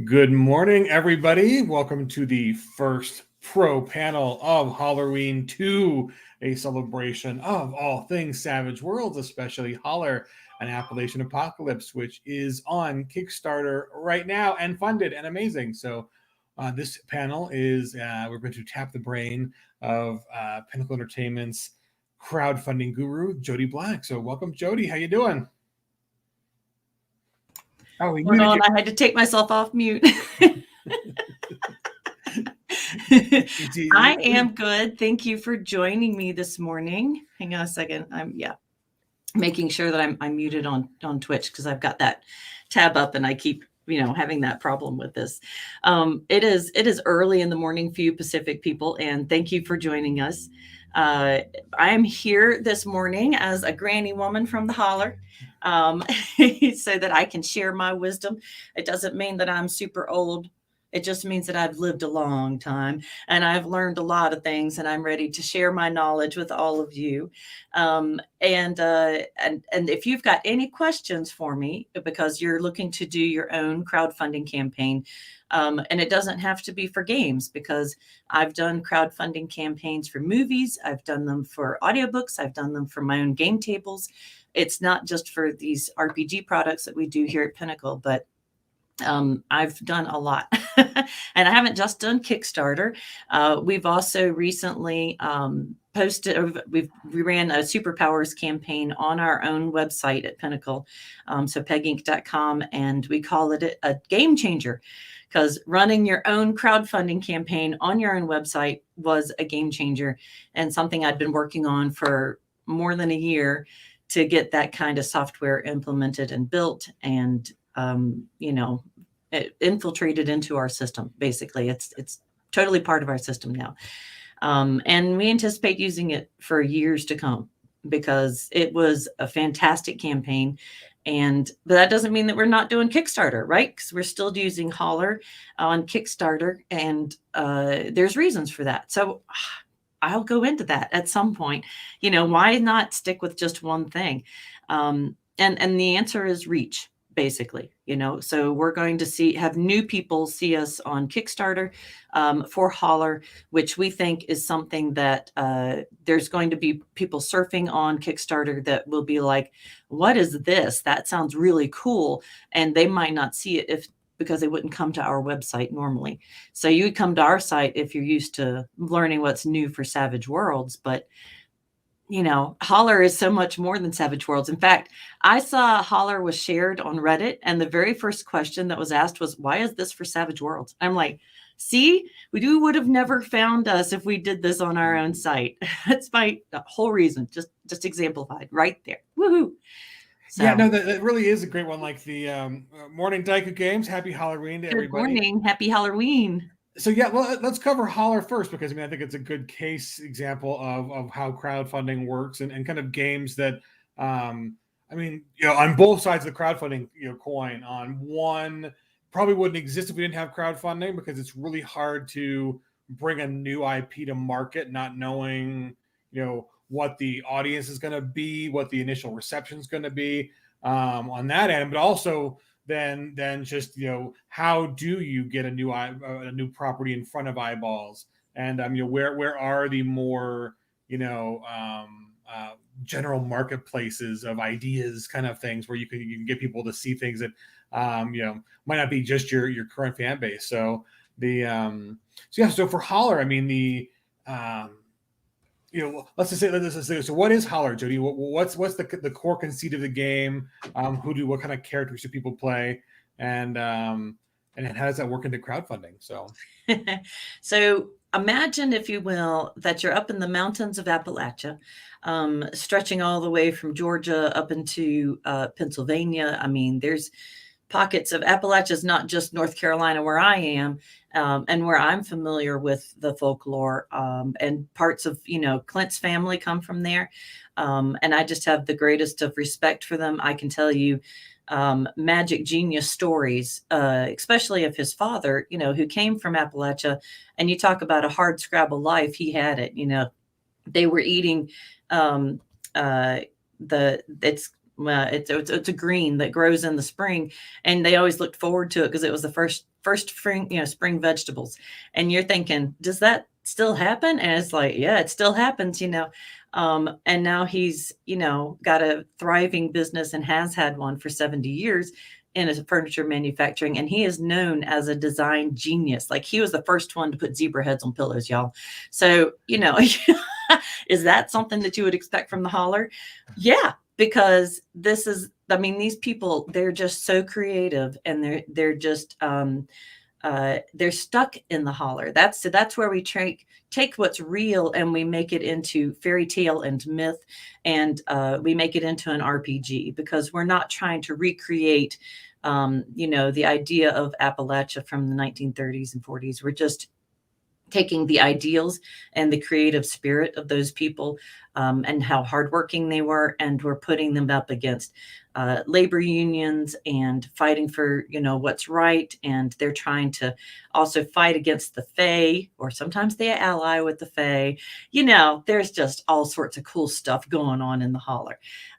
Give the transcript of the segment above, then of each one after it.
Good morning, everybody. Welcome to the first ProPanel of Hollerween 2, a celebration of all things Savage Worlds, especially Holler, an Appalachian Apocalypse, which is on Kickstarter right now and funded and amazing. So this panel is, we're going to tap the brain of Pinnacle Entertainment's crowdfunding guru, Jodi Black. So welcome, Jodi. How you doing? Oh, hold on, I had to take myself off mute. I am good. Thank you for joining me this morning. Hang on a second. I'm making sure that I'm muted on Twitch because I've got that tab up and I keep having that problem with this. It is early in the morning for you Pacific people, and thank you for joining us. I am here this morning as a granny woman from the holler, so that I can share my wisdom. It doesn't mean that I'm super old. It just means that I've lived a long time and I've learned a lot of things, and I'm ready to share my knowledge with all of you. And if you've got any questions for me, because you're looking to do your own crowdfunding campaign, and it doesn't have to be for games, because I've done crowdfunding campaigns for movies. I've done them for audiobooks. I've done them for my own game tables. It's not just for these RPG products that we do here at Pinnacle, but I've done a lot. And I haven't just done Kickstarter. We've also recently we ran a superpowers campaign on our own website at Pinnacle, so peginc.com, and we call it a game changer, because running your own crowdfunding campaign on your own website was a game changer, and something I'd been working on for more than a year to get that kind of software implemented and built, and it infiltrated into our system. Basically, it's totally part of our system now. And we anticipate using it for years to come, because it was a fantastic campaign. But that doesn't mean that we're not doing Kickstarter, right? Because we're still using Holler on Kickstarter, and there's reasons for that. So I'll go into that at some point. Why not stick with just one thing? And the answer is reach, basically. So we're going to have new people see us on Kickstarter for Holler, which we think is something that there's going to be people surfing on Kickstarter that will be like, what is this? That sounds really cool. And they might not see it because they wouldn't come to our website normally. So you would come to our site if you're used to learning what's new for Savage Worlds. But Holler is so much more than Savage Worlds. In fact, I saw Holler was shared on Reddit, and the very first question that was asked was, why is this for Savage Worlds? I'm like, see, we would have never found us if we did this on our own site. That's my whole reason, just exemplified right there. Woohoo. So, yeah, no, that really is a great one. Like the morning Daiku Games. Happy Halloween to everybody. Good morning. Happy Halloween. So yeah, well, let's cover Holler first, because I think it's a good case example of how crowdfunding works, and kind of games that, on both sides of the crowdfunding coin. On one, probably wouldn't exist if we didn't have crowdfunding, because it's really hard to bring a new IP to market, not knowing what the audience is going to be, what the initial reception is going to be on that end, but also then just how do you get a new property in front of eyeballs, and where are the more general marketplaces of ideas, kind of things where you can get people to see things that might not be just your current fan base. So so for Holler, let's just say. So, what is Holler, Jodi? What's the core conceit of the game? What kind of characters do people play? And how does that work into crowdfunding? So imagine, if you will, that you're up in the mountains of Appalachia, stretching all the way from Georgia up into Pennsylvania. There's pockets of Appalachia, not just North Carolina, where I am, and where I'm familiar with the folklore, and parts of, Clint's family come from there. And I just have the greatest of respect for them. I can tell you magic genius stories, especially of his father, who came from Appalachia. And you talk about a hard scrabble life, he had it. They were eating It's a green that grows in the spring, and they always looked forward to it because it was the first spring vegetables. And you're thinking, does that still happen? And it's like, yeah, it still happens, and now he's, got a thriving business and has had one for 70 years in a furniture manufacturing. And he is known as a design genius. Like, he was the first one to put zebra heads on pillows, y'all. So, is that something that you would expect from the Holler? Yeah, because these people, they're just so creative, and they're just, they're stuck in the Holler. That's where we take what's real and we make it into fairy tale and myth, and we make it into an RPG, because we're not trying to recreate, the idea of Appalachia from the 1930s and 40s. We're just taking the ideals and the creative spirit of those people, and how hardworking they were, and we're putting them up against labor unions and fighting for what's right, and they're trying to also fight against the Fae, or sometimes they ally with the Fae. There's just all sorts of cool stuff going on in the Holler.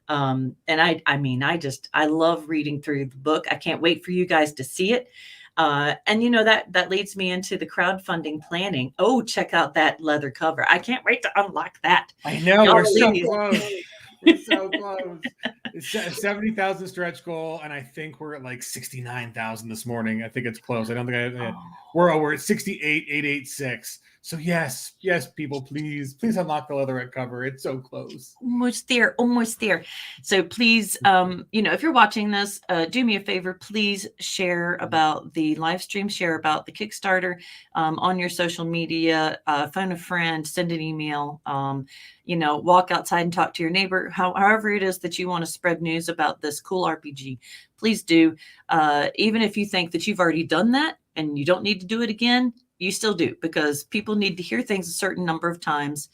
And I love reading through the book. I can't wait for you guys to see it. And that leads me into the crowdfunding planning. Oh, check out that leather cover. I can't wait to unlock that. I know, we're so close. We're so close. It's a 70,000 stretch goal, and I think we're at like 69,000 this morning. I think it's close. I don't think we're at 68,886. So yes, people, please unlock the leatherette cover. It's so close. Almost there. So please, if you're watching this, do me a favor, please share about the live stream, share about the Kickstarter on your social media, phone a friend, send an email, walk outside and talk to your neighbor. However it is that you want to spread news about this cool RPG, please do. Even if you think that you've already done that and you don't need to do it again, you still do, because people need to hear things a certain number of times.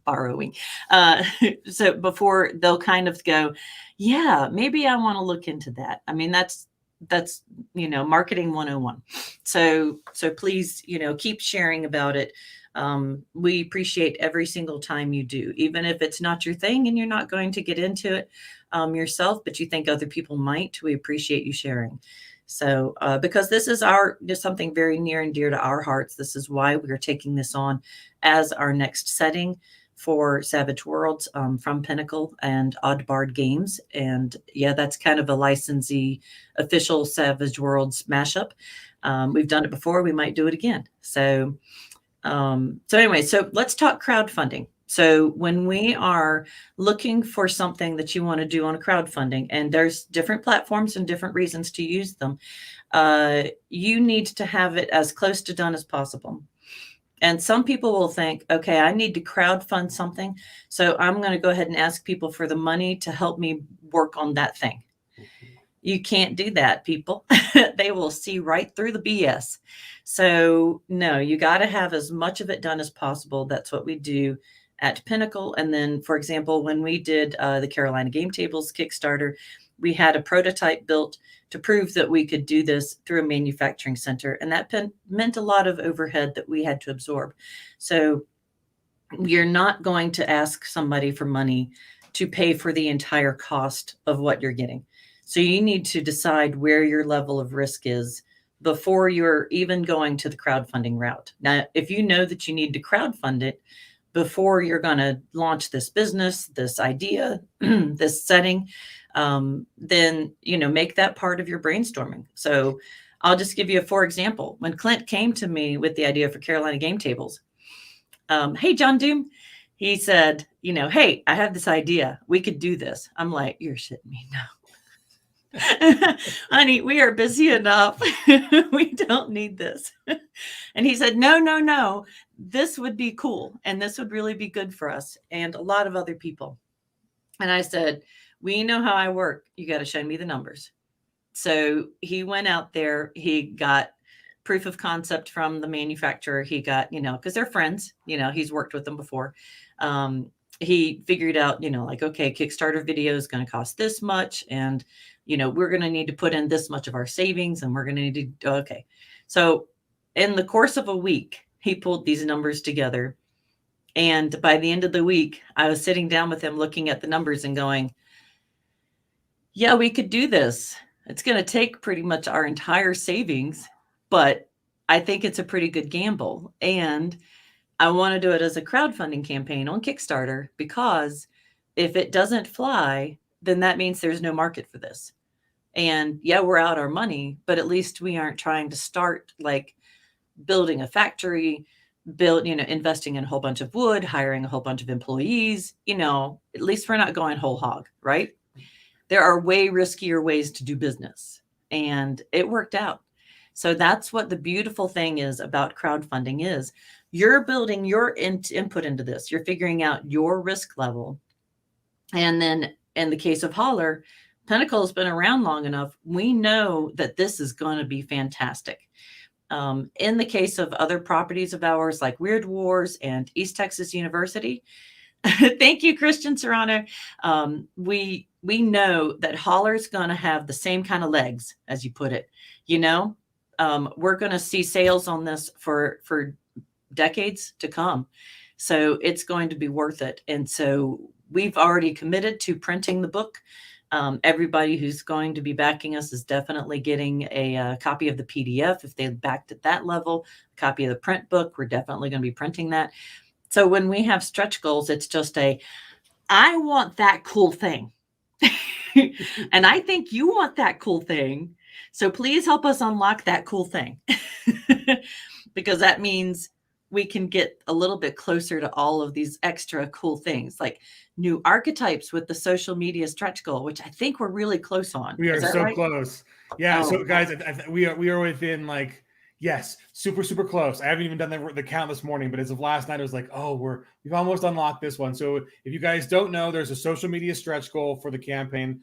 Borrowing. So before they'll kind of go, yeah, maybe I want to look into that. That's marketing 101. So please, keep sharing about it. We appreciate every single time you do, even if it's not your thing and you're not going to get into it yourself, but you think other people might. We appreciate you sharing. So, because this is something very near and dear to our hearts. This is why we are taking this on as our next setting for Savage Worlds, from Pinnacle and Oddbard Games. And yeah, that's kind of a licensee official Savage Worlds mashup. We've done it before. We might do it again. So anyway, so let's talk crowdfunding. So when we are looking for something that you want to do on a crowdfunding, and there's different platforms and different reasons to use them, you need to have it as close to done as possible. And some people will think, okay, I need to crowdfund something, so I'm going to go ahead and ask people for the money to help me work on that thing. You can't do that, people. They will see right through the BS. So no, you got to have as much of it done as possible. That's what we do at Pinnacle. And then, for example, when we did the Carolina Game Tables Kickstarter, we had a prototype built to prove that we could do this through a manufacturing center. And that meant a lot of overhead that we had to absorb. So you're not going to ask somebody for money to pay for the entire cost of what you're getting. So you need to decide where your level of risk is before you're even going to the crowdfunding route. Now, if you know that you need to crowdfund it before you're going to launch this business, this idea, this setting, then, make that part of your brainstorming. So I'll just give you for example. When Clint came to me with the idea for Carolina Game Tables, hey, John Doom, he said, hey, I have this idea. We could do this. I'm like, you're shitting me. No. Honey, we are busy enough. We don't need this. And he said, no, this would be cool. And this would really be good for us and a lot of other people. And I said, we know how I work. You got to show me the numbers. So he went out there. He got proof of concept from the manufacturer. He got, because they're friends, he's worked with them before. He figured out, okay, Kickstarter video is going to cost this much. And we're going to need to put in this much of our savings, and we're going to need to, okay. So in the course of a week, he pulled these numbers together And by the end of the week, I was sitting down with him looking at the numbers and going, yeah, we could do this. It's going to take pretty much our entire savings, but I think it's a pretty good gamble. And I want to do it as a crowdfunding campaign on Kickstarter, because if it doesn't fly, then that means there's no market for this. And yeah, we're out our money, but at least we aren't trying to start like building a factory, investing in a whole bunch of wood, hiring a whole bunch of employees. At least we're not going whole hog, right? There are way riskier ways to do business, and it worked out. So that's what the beautiful thing is about crowdfunding is you're building your input into this. You're figuring out your risk level. And then in the case of Holler, Pinnacle has been around long enough. We know that this is going to be fantastic. In the case of other properties of ours, like Weird Wars and East Texas University, thank you, Christian Serrano. We know that Holler's going to have the same kind of legs, as you put it. We're going to see sales on this for decades to come. So it's going to be worth it. And so we've already committed to printing the book. Everybody who's going to be backing us is definitely getting a copy of the PDF. If they backed at that level, a copy of the print book, we're definitely going to be printing that. So when we have stretch goals, it's just I want that cool thing. And I think you want that cool thing. So please help us unlock that cool thing. Because that means we can get a little bit closer to all of these extra cool things, like new archetypes with the social media stretch goal, which I think we're really close on. We are so right? Close. Yeah. Oh, so guys, we are within like, yes, super, super close. I haven't even done the count this morning, but as of last night, I was like, oh, we've almost unlocked this one. So if you guys don't know, there's a social media stretch goal for the campaign.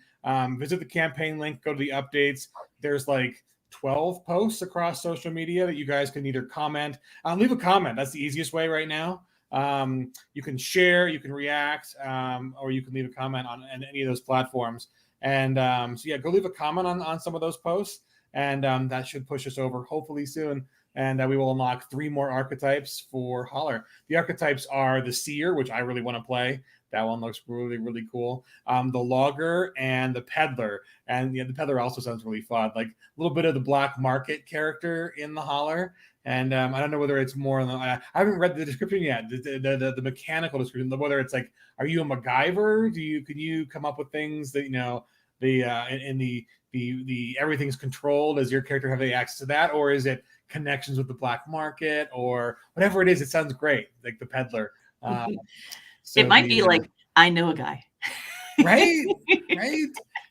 Visit the campaign link, go to the updates. There's like 12 posts across social media that you guys can either comment, leave a comment. That's the easiest way right now. You can share, you can react, or you can leave a comment on any of those platforms. And so yeah, go leave a comment on some of those posts. And that should push us over hopefully soon. And we will unlock 3 more archetypes for Holler. The archetypes are the Seer, which I really want to play. That one looks really, really cool. The Logger and the Peddler. And the Peddler also sounds really fun. Like a little bit of the black market character in the Holler. And I don't know whether it's more. I haven't read the description yet. The mechanical description. Whether it's like, are you a MacGyver? Can you come up with things that the everything's controlled? Does your character have any access to that, or is it connections with the black market, or whatever it is? It sounds great, like the Peddler. So it might be like, I know a guy. Right.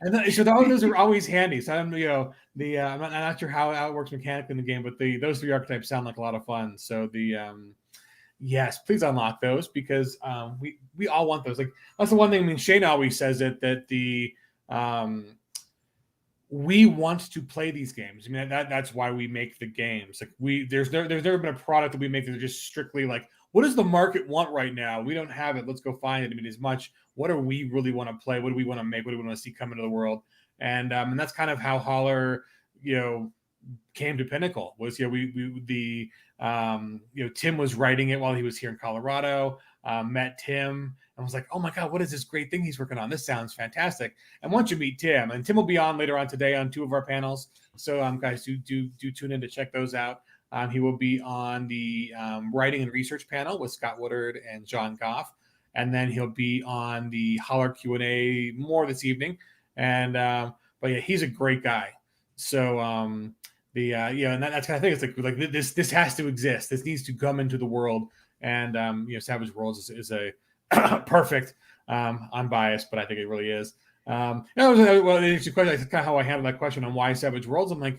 And so those are always handy. So I'm not sure how it works mechanically in the game, but those 3 archetypes sound like a lot of fun. So yes, please unlock those, because we all want those. Like, that's the one thing. I mean, Shane always says that we want to play these games. I mean, that's why we make the games. Like there's never been a product that we make that are just strictly like, what does the market want right now? We don't have it. Let's go find it. I mean, as much, what do we really want to play? What do we want to make? What do we want to see come into the world? And that's kind of how Holler, came to Pinnacle. Was Tim was writing it while he was here in Colorado. Met Tim and was like, oh my God, what is this great thing he's working on? This sounds fantastic. And once you meet Tim, and Tim will be on later on today on 2 of our panels. So guys, do tune in to check those out. He will be on the writing and research panel with Scott Woodard and John Goff. And then he'll be on the Holler Q&A more this evening. And but yeah, he's a great guy. So and that's kind of thing. It's like this has to exist. This needs to come into the world. And Savage Worlds is a perfect. I'm biased, but I think it really is. Well, the question, that's kind of how I handled that question on why Savage Worlds. I'm like,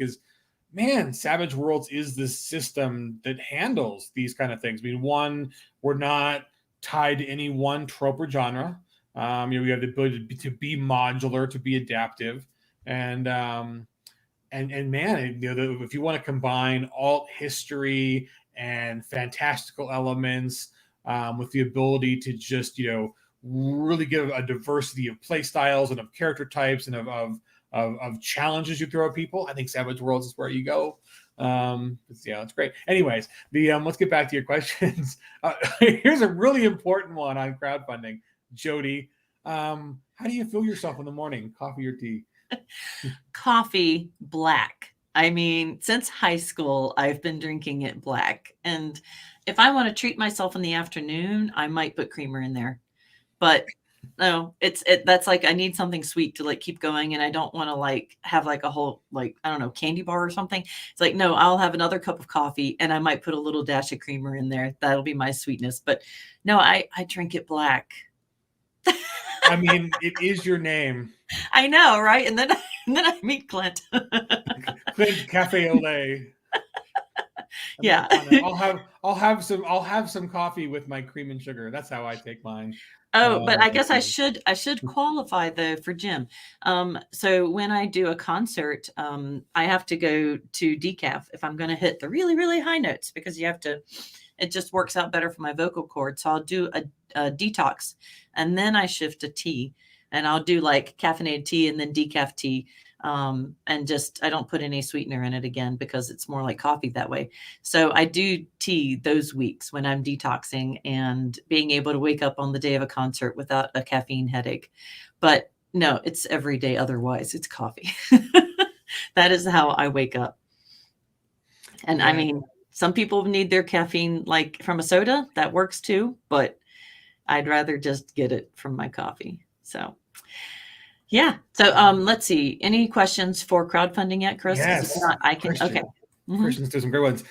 Savage Worlds is the system that handles these kind of things. I mean, one, we're not tied to any one trope or genre. We have the ability to be modular, to be adaptive, and if you want to combine alt history and fantastical elements with the ability to just really give a diversity of play styles and of character types and of of challenges you throw at people, I think Savage Worlds is where you go. It's great. Anyways, let's get back to your questions. Here's a really important one on crowdfunding. Jodi, how do you feel yourself in the morning? Coffee or tea? Coffee black. I mean, since high school, I've been drinking it black. And if I want to treat myself in the afternoon, I might put creamer in there. But no, that's like, I need something sweet to like keep going. And I don't want to like have like a whole, like, I don't know, candy bar or something. It's like, no, I'll have another cup of coffee and I might put a little dash of creamer in there. That'll be my sweetness. But no, I drink it black. I mean, it is your name. I know, right? And then I meet Clint. Clint Cafe Olay. Yeah. I'll have some coffee with my cream and sugar. That's how I take mine. Oh, but I guess I should qualify though for Jim. So when I do a concert, I have to go to decaf if I'm going to hit the really, really high notes, because it just works out better for my vocal cords. So I'll do a detox and then I shift to tea, and I'll do like caffeinated tea and then decaf tea. And I don't put any sweetener in it again because it's more like coffee that way. So I do tea those weeks when I'm detoxing and being able to wake up on the day of a concert without a caffeine headache. But no, it's every day. Otherwise it's coffee. That is how I wake up. And yeah. I mean, some people need their caffeine like from a soda. That works too, but I'd rather just get it from my coffee. So yeah. So let's see. Any questions for crowdfunding yet, Chris? Yes. If not, I can. Christian. Okay. Christian's doing some great ones.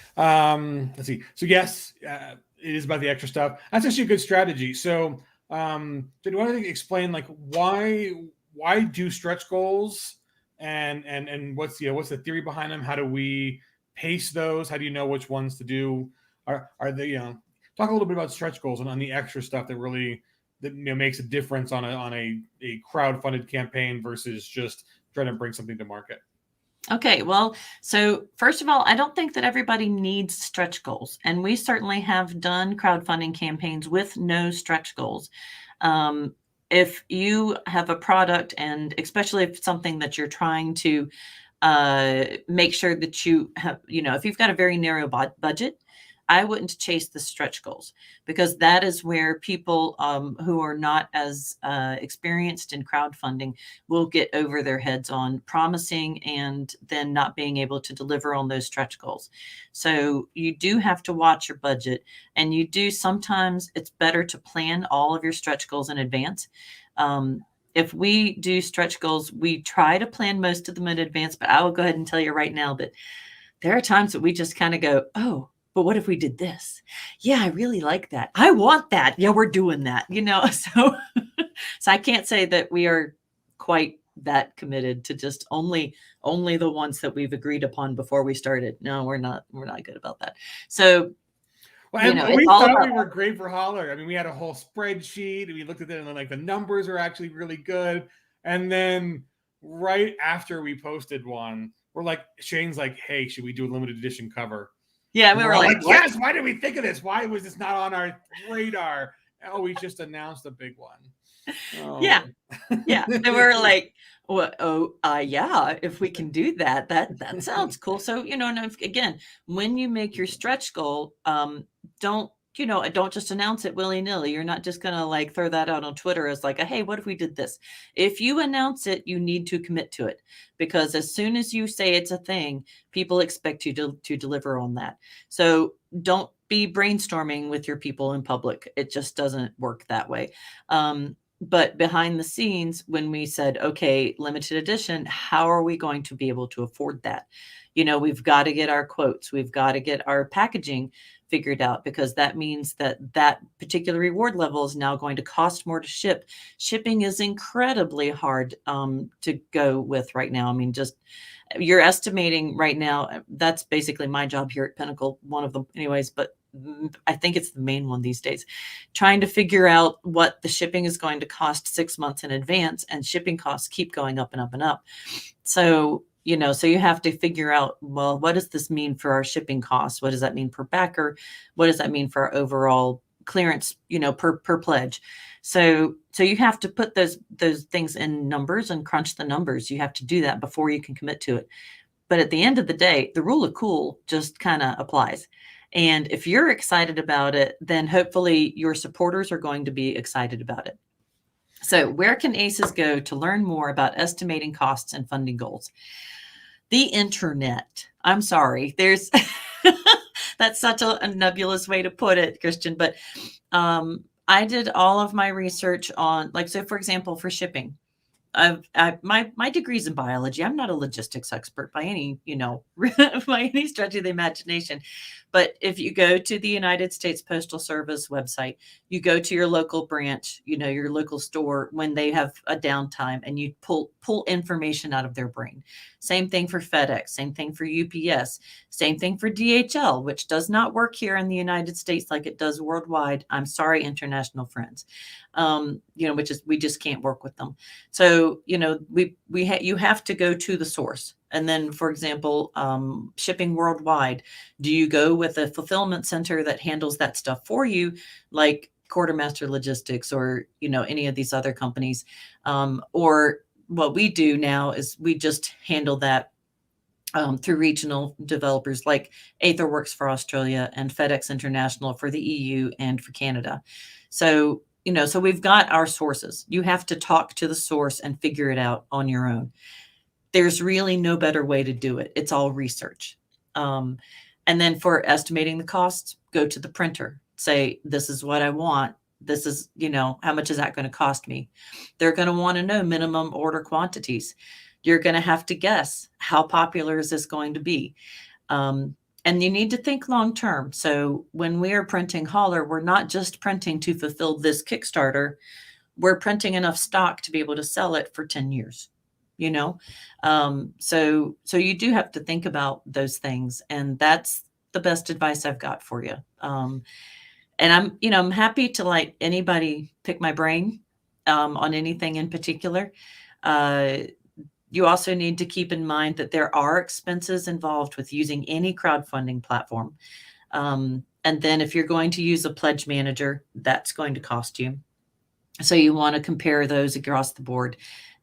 Let's see. So yes, it is about the extra stuff. That's actually a good strategy. So do you want to explain like why do stretch goals and what's the theory behind them? How do we pace those? How do you know which ones to do? Are they talk a little bit about stretch goals and on the extra stuff that really makes a difference on a crowdfunded campaign versus just trying to bring something to market. Okay, well, so first of all, I don't think that everybody needs stretch goals, and we certainly have done crowdfunding campaigns with no stretch goals. If you have a product, and especially if it's something that you're trying to make sure that you have, if you've got a very narrow budget, I wouldn't chase the stretch goals, because that is where people who are not as experienced in crowdfunding will get over their heads on promising and then not being able to deliver on those stretch goals. So you do have to watch your budget, and sometimes it's better to plan all of your stretch goals in advance. If we do stretch goals, we try to plan most of them in advance, but I will go ahead and tell you right now that there are times that we just kind of go, oh, but what if we did this? Yeah, I really like that. I want that. Yeah, we're doing that, so I can't say that we are quite that committed to just only the ones that we've agreed upon before we started. No, we're not good about that. So well, and we thought we were great for Holler. I mean, we had a whole spreadsheet and we looked at it and like the numbers are actually really good. And then right after we posted one, we're like, Shane's like, hey, should we do a limited edition cover? Yeah, we were like, yes, why did we think of this? Why was this not on our radar? Oh, we just announced a big one. Oh. Yeah. And we were like, well, yeah, if we can do that sounds cool. So, and again, when you make your stretch goal, don't just announce it willy-nilly. You're not just going to like throw that out on Twitter as like, hey, what if we did this? If you announce it, you need to commit to it, because as soon as you say it's a thing, people expect you to deliver on that. So don't be brainstorming with your people in public. It just doesn't work that way. But behind the scenes, when we said, okay, limited edition, how are we going to be able to afford that? We've got to get our quotes. We've got to get our packaging figured out, because that means that particular reward level is now going to cost more to ship. Shipping is incredibly hard to go with right now. I mean, just you're estimating right now. That's basically my job here at Pinnacle, one of them anyways, but I think it's the main one these days, trying to figure out what the shipping is going to cost 6 months in advance, and shipping costs keep going up and up and up. So so you have to figure out, well, what does this mean for our shipping costs? What does that mean per backer? What does that mean for our overall clearance, per pledge. So you have to put those things in numbers and crunch the numbers. You have to do that before you can commit to it. But at the end of the day, the rule of cool just kind of applies. And if you're excited about it, then hopefully your supporters are going to be excited about it. So where can ACEs go to learn more about estimating costs and funding goals? The internet. I'm sorry. There's that's such a nebulous way to put it, Christian, but I did all of my research on, so for example, for shipping. My degree's in biology. I'm not a logistics expert by any, by any stretch of the imagination. But if you go to the United States Postal Service website, you go to your local branch, your local store when they have a downtime, and you pull information out of their brain. Same thing for FedEx, same thing for UPS, same thing for DHL, which does not work here in the United States like it does worldwide. I'm sorry, international friends, which is, we just can't work with them. So, you have to go to the source. And then, for example, shipping worldwide, do you go with a fulfillment center that handles that stuff for you, like Quartermaster Logistics or, any of these other companies? Or what we do now is we just handle that through regional developers like Aetherworks for Australia and FedEx International for the EU and for Canada. So, so we've got our sources. You have to talk to the source and figure it out on your own. There's really no better way to do it. It's all research. And then for estimating the costs, go to the printer. Say, this is what I want. This is, how much is that going to cost me? They're going to want to know minimum order quantities. You're going to have to guess, how popular is this going to be? And you need to think long term. So when we are printing Holler, we're not just printing to fulfill this Kickstarter. We're printing enough stock to be able to sell it for 10 years. So you do have to think about those things, and that's the best advice I've got for you. And I'm happy to let anybody pick my brain on anything in particular. You also need to keep in mind that there are expenses involved with using any crowdfunding platform. And then if you're going to use a pledge manager, that's going to cost you. So you want to compare those across the board.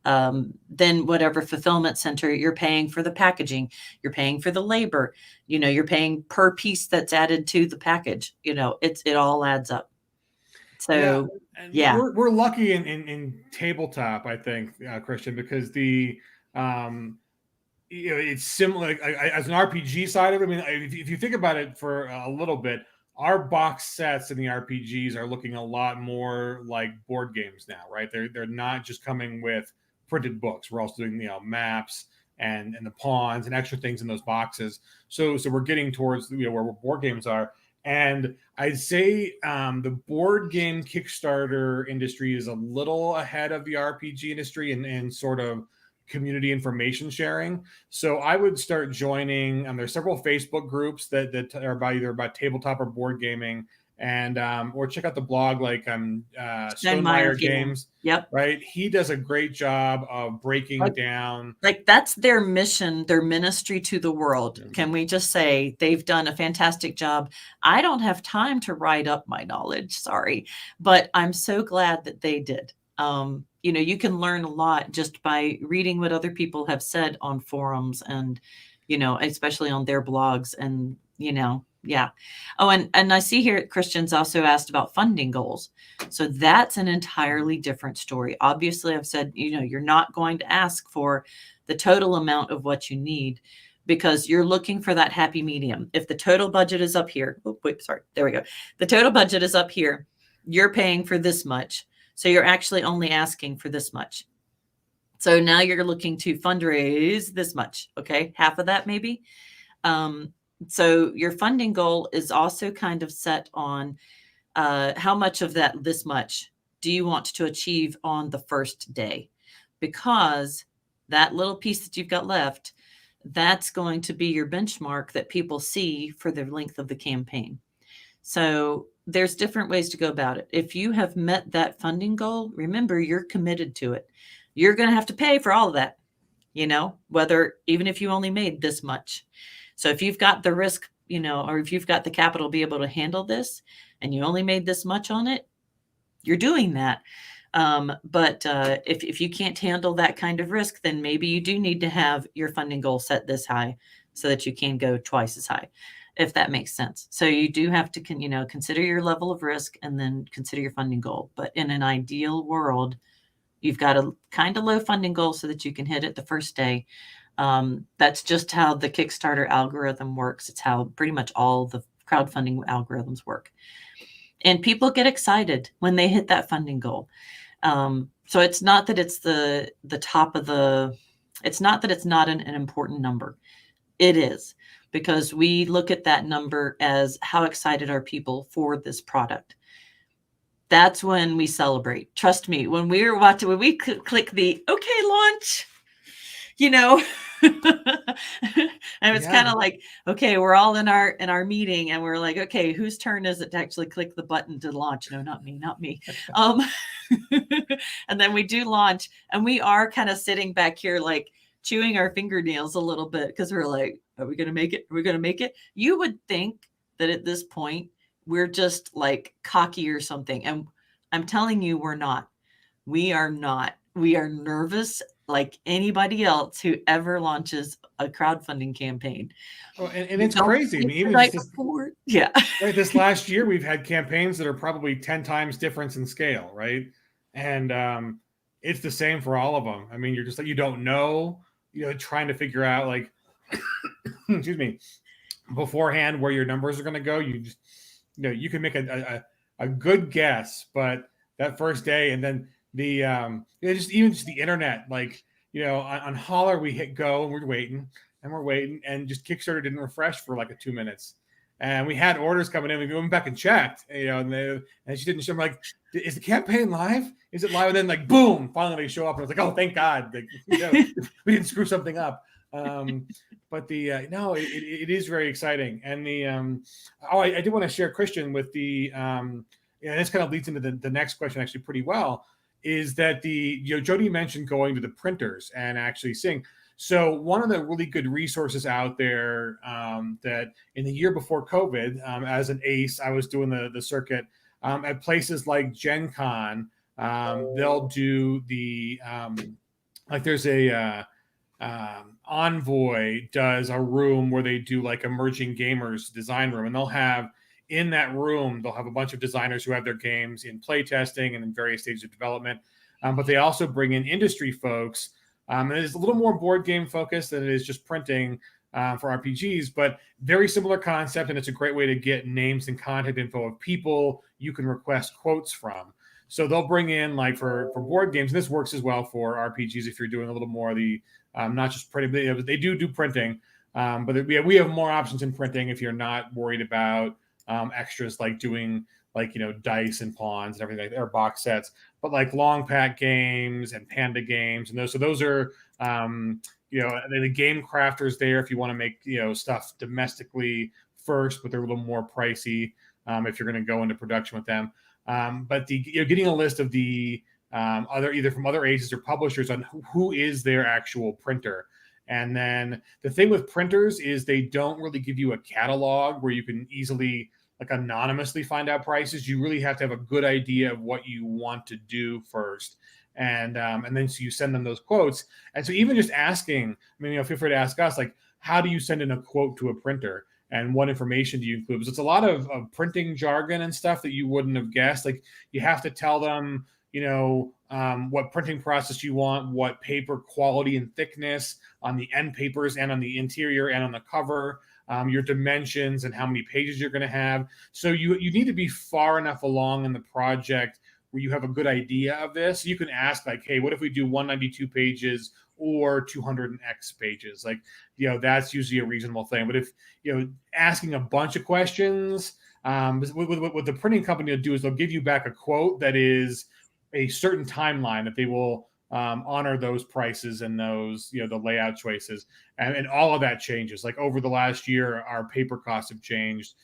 Then whatever fulfillment center, you're paying for the packaging, you're paying for the labor, you're paying per piece that's added to the package. It all adds up. So yeah. We're lucky in tabletop, I think, Christian, because the it's similar as an RPG side of it. I mean, if you think about it for a little bit, our box sets in the RPGs are looking a lot more like board games now, right? They're not just coming with printed books. We're also doing maps and the pawns and extra things in those boxes. So we're getting towards where board games are. And I'd say the board game Kickstarter industry is a little ahead of the RPG industry and sort of community information sharing. So I would start joining. There's several Facebook groups that are either about tabletop or board gaming. And or check out the blog like Stonemeyer Games. Yep. Right. He does a great job of breaking down. That's their mission, their ministry to the world. Yeah. Can we just say they've done a fantastic job? I don't have time to write up my knowledge, sorry, but I'm so glad that they did. You can learn a lot just by reading what other people have said on forums and, especially on their blogs and, yeah. Oh, and I see here Christian's also asked about funding goals. So that's an entirely different story. Obviously, I've said, you're not going to ask for the total amount of what you need because you're looking for that happy medium. If the total budget is up here, there we go. The total budget is up here. You're paying for this much. So you're actually only asking for this much. So now you're looking to fundraise this much. Okay. Half of that maybe. So your funding goal is also kind of set on how much of this much do you want to achieve on the first day? Because that little piece that you've got left, that's going to be your benchmark that people see for the length of the campaign. So there's different ways to go about it. If you have met that funding goal, remember you're committed to it. You're going to have to pay for all of that, even if you only made this much. So if you've got the risk or if you've got the capital to be able to handle this and you only made this much on it, you're doing that. But if you can't handle that kind of risk, then maybe you do need to have your funding goal set this high so that you can go twice as high, if that makes sense. So you do have to, consider your level of risk and then consider your funding goal. But in an ideal world, you've got a kind of low funding goal so that you can hit it the first day. That's just how the Kickstarter algorithm works. It's how pretty much all the crowdfunding algorithms work. And people get excited when they hit that funding goal. So it's not that it's the top of it's not that it's not an important number. It is, because we look at that number as how excited are people for this product. That's when we celebrate. Trust me, when we click the okay launch, and it's kind of like, okay, we're all in our meeting and we're like, okay, whose turn is it to actually click the button to launch? No, not me. And then we do launch, and we are kind of sitting back here like chewing our fingernails a little bit, because we're like, are we going to make it? Are we going to make it? You would think that at this point we're just like cocky or something. And I'm telling you, we're not. We are not. We are nervous like anybody else who ever launches a crowdfunding campaign. Oh, and it's crazy. I mean, even right this last year, we've had campaigns that are probably 10 times difference in scale, right? And it's the same for all of them. I mean, you're just like, you don't know, trying to figure out, like, excuse me, beforehand where your numbers are going to go. You just, you can make a good guess, but that first day, and then the just the internet, like, on Holler, we hit go and we're waiting and just Kickstarter didn't refresh for like 2 minutes, and we had orders coming in. We went back and checked, and she didn't show. I'm like, is the campaign live? Is it live? And then, like, boom, finally they show up, and I was like, oh, thank God, like, we didn't screw something up. But no, it is very exciting. And I did want to share, Christian, with the this kind of leads into the next question actually pretty well, is that Jodi mentioned going to the printers and actually seeing. So one of the really good resources out there, that in the year before COVID, as an ace, I was doing the circuit at places like Gen Con. They'll do the like, there's a Envoy does a room where they do like emerging gamers design room, and they'll have in that room, they'll have a bunch of designers who have their games in playtesting and in various stages of development. But they also bring in industry folks. And it is a little more board game focused than it is just printing for RPGs, but very similar concept. And it's a great way to get names and contact info of people you can request quotes from. So they'll bring in, like, for board games, and this works as well for RPGs if you're doing a little more of the, not just printing, but they do printing. But we have more options in printing if you're not worried about extras like doing, like, dice and pawns and everything like that, or box sets, but like long pack games and panda games, and those are the game crafters there if you want to make stuff domestically first, but they're a little more pricey if you're going to go into production with them. But getting a list of the either from other agencies or publishers on who is their actual printer. And then the thing with printers is they don't really give you a catalog where you can easily, like, anonymously find out prices. You really have to have a good idea of what you want to do first. And then so you send them those quotes. And so even just asking, I mean, feel free to ask us, like, how do you send in a quote to a printer? And what information do you include? Because it's a lot of printing jargon and stuff that you wouldn't have guessed. Like, you have to tell them, what printing process you want, what paper quality and thickness on the end papers and on the interior and on the cover, your dimensions and how many pages you're going to have. So you need to be far enough along in the project where you have a good idea of this. You can ask, like, hey, what if we do 192 pages or 200x pages? Like, that's usually a reasonable thing. But if, asking a bunch of questions, what the printing company will do is they'll give you back a quote that is a certain timeline that they will honor those prices and those, the layout choices. And all of that changes. Like, over the last year, our paper costs have changed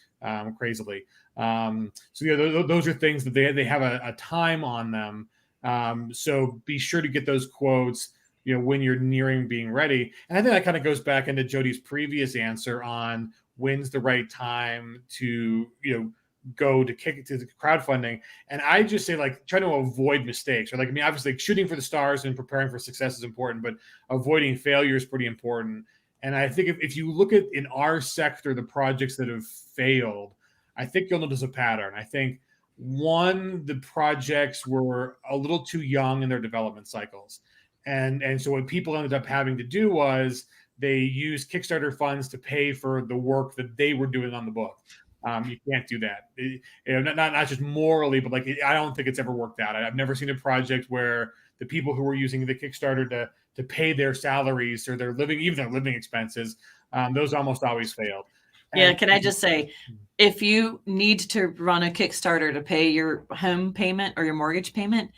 crazily. So those are things that they have a time on them. So be sure to get those quotes, when you're nearing being ready. And I think that kind of goes back into Jodi's previous answer on when's the right time to, go to the crowdfunding. And I just say, like, try to avoid mistakes, or like, I mean, obviously, like, shooting for the stars and preparing for success is important, but avoiding failure is pretty important. And I think if you look at, in our sector, the projects that have failed, I think you'll notice a pattern. I think, one, the projects were a little too young in their development cycles. And so what people ended up having to do was they used Kickstarter funds to pay for the work that they were doing on the book. You can't do that. Not just morally, but like, I don't think it's ever worked out. I've never seen a project where the people who were using the Kickstarter to pay their salaries or their living expenses, those almost always failed. Yeah, can I just say, if you need to run a Kickstarter to pay your home payment or your mortgage payment,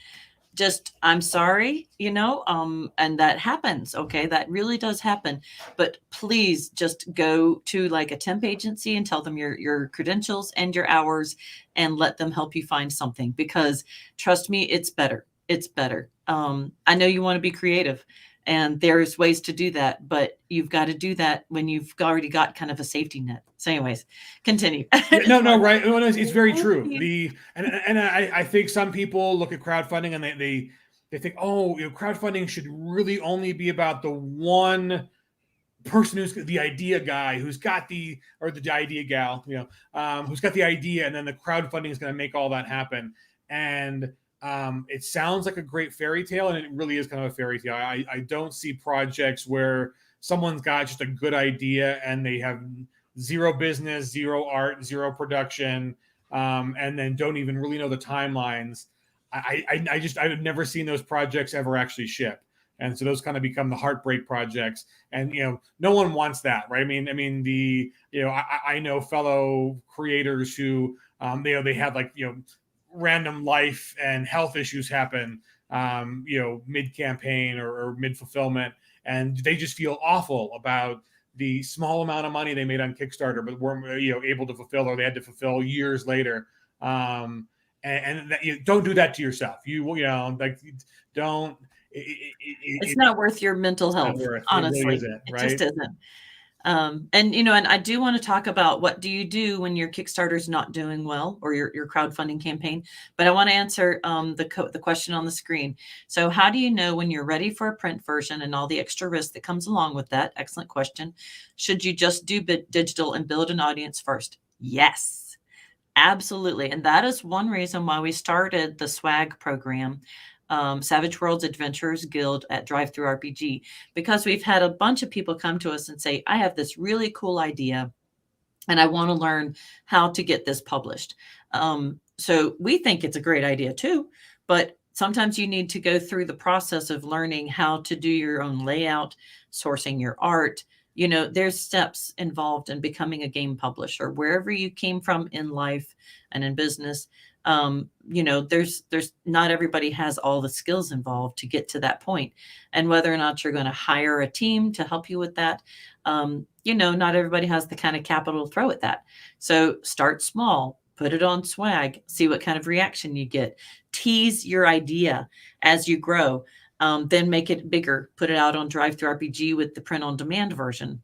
I'm sorry, and that happens. Okay. That really does happen. But please just go to like a temp agency and tell them your credentials and your hours and let them help you find something, because trust me, it's better. It's better. I know you want to be creative and there's ways to do that, but you've got to do that when you've already got kind of a safety net. So anyways, continue. No, right. It's very true. I think some people look at crowdfunding and they think, crowdfunding should really only be about the one person who's the idea guy, or the idea gal, who's got the idea, and then the crowdfunding is going to make all that happen. And it sounds like a great fairy tale, and it really is kind of a fairy tale. I don't see projects where someone's got just a good idea and they have zero business, zero art, zero production, and then don't even really know the timelines. I've never seen those projects ever actually ship. And so those kind of become the heartbreak projects. And, no one wants that, right? I know fellow creators who, they had like, random life and health issues happen, mid-campaign or mid-fulfillment. And they just feel awful about the small amount of money they made on Kickstarter, but weren't able to fulfill, or they had to fulfill years later. And that, don't do that to yourself. Don't. It's not worth your mental health, honestly. It really isn't, right? It just isn't. And I do want to talk about, what do you do when your Kickstarter is not doing well, or your crowdfunding campaign? But I want to answer the question on the screen. So how do you know when you're ready for a print version and all the extra risk that comes along with that? Excellent question. Should you just do digital and build an audience first? Yes, absolutely. And that is one reason why we started the swag program, Savage Worlds Adventurers Guild at DriveThruRPG, because we've had a bunch of people come to us and say, I have this really cool idea and I want to learn how to get this published. So we think it's a great idea too, but sometimes you need to go through the process of learning how to do your own layout, sourcing your art. There's steps involved in becoming a game publisher, wherever you came from in life and in business. There's not everybody has all the skills involved to get to that point, and whether or not you're going to hire a team to help you with that. Not everybody has the kind of capital to throw at that. So start small, put it on swag, see what kind of reaction you get, tease your idea as you grow. Then make it bigger, put it out on DriveThruRPG with the print on demand version,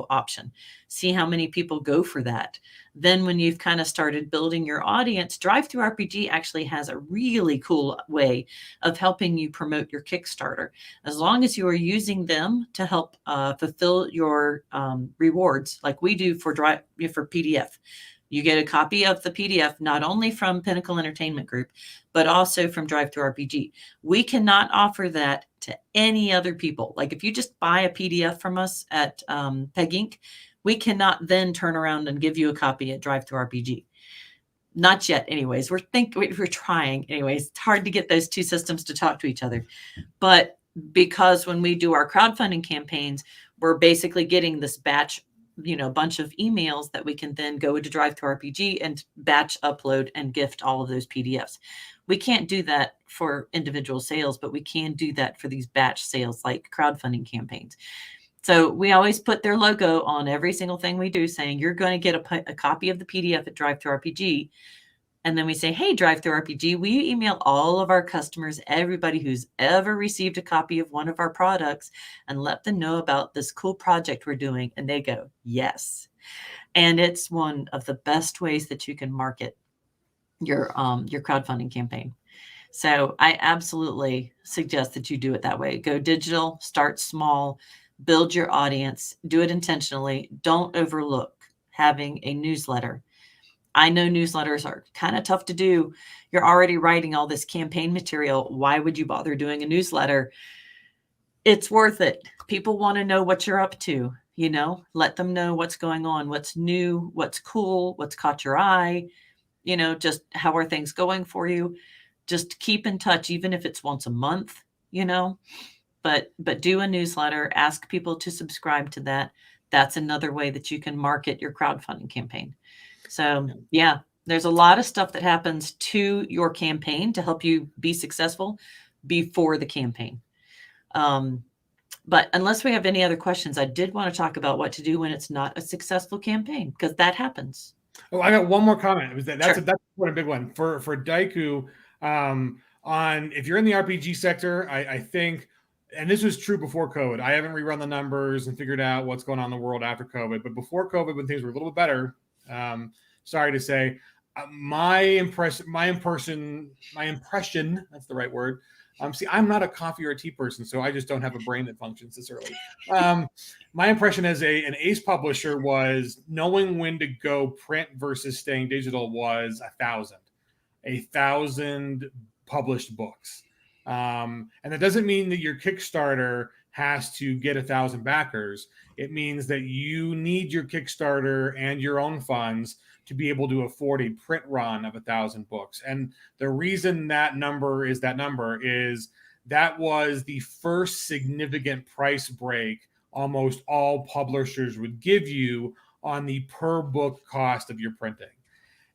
option. See how many people go for that. Then when you've kind of started building your audience, DriveThruRPG actually has a really cool way of helping you promote your Kickstarter. As long as you are using them to help fulfill your rewards, like we do for PDF. You get a copy of the PDF, not only from Pinnacle Entertainment Group, but also from DriveThruRPG. We cannot offer that to any other people. Like if you just buy a PDF from us at Peg Inc., we cannot then turn around and give you a copy at DriveThruRPG. Not yet, anyways. We're trying, anyways. It's hard to get those two systems to talk to each other. But because when we do our crowdfunding campaigns, we're basically getting this batch, bunch of emails that we can then go to DriveThruRPG and batch upload and gift all of those PDFs. We can't do that for individual sales, but we can do that for these batch sales like crowdfunding campaigns. So we always put their logo on every single thing we do, saying you're going to get a copy of the PDF at DriveThruRPG, And then we say, hey, Drive Through RPG, will you email all of our customers, everybody who's ever received a copy of one of our products, and let them know about this cool project we're doing? And they go, yes. And it's one of the best ways that you can market your crowdfunding campaign. So I absolutely suggest that you do it that way. Go digital, start small, build your audience, do it intentionally. Don't overlook having a newsletter. I know newsletters are kind of tough to do. You're already writing all this campaign material. Why would you bother doing a newsletter? It's worth it. People want to know what you're up to, let them know what's going on, what's new, what's cool, what's caught your eye, just how are things going for you. Just keep in touch, even if it's once a month, but do a newsletter, ask people to subscribe to that. That's another way that you can market your crowdfunding campaign. So yeah, there's a lot of stuff that happens to your campaign to help you be successful before the campaign. But unless we have any other questions, I did want to talk about what to do when it's not a successful campaign, because that happens. Oh, I got one more comment. It was that's Sure. that's a big one for Daiku. On if you're in the RPG sector, I think, and this was true before COVID. I haven't rerun the numbers and figured out what's going on in the world after COVID. But before COVID, when things were a little bit better, sorry to say, my impression, that's the right word. See, I'm not a coffee or a tea person, so I just don't have a brain that functions this early. My impression as an ACE publisher was knowing when to go print versus staying digital was 1,000 published books. And that doesn't mean that your Kickstarter has to get 1,000 backers. It means that you need your Kickstarter and your own funds to be able to afford a print run of 1,000 books. And the reason that number is that was the first significant price break almost all publishers would give you on the per book cost of your printing.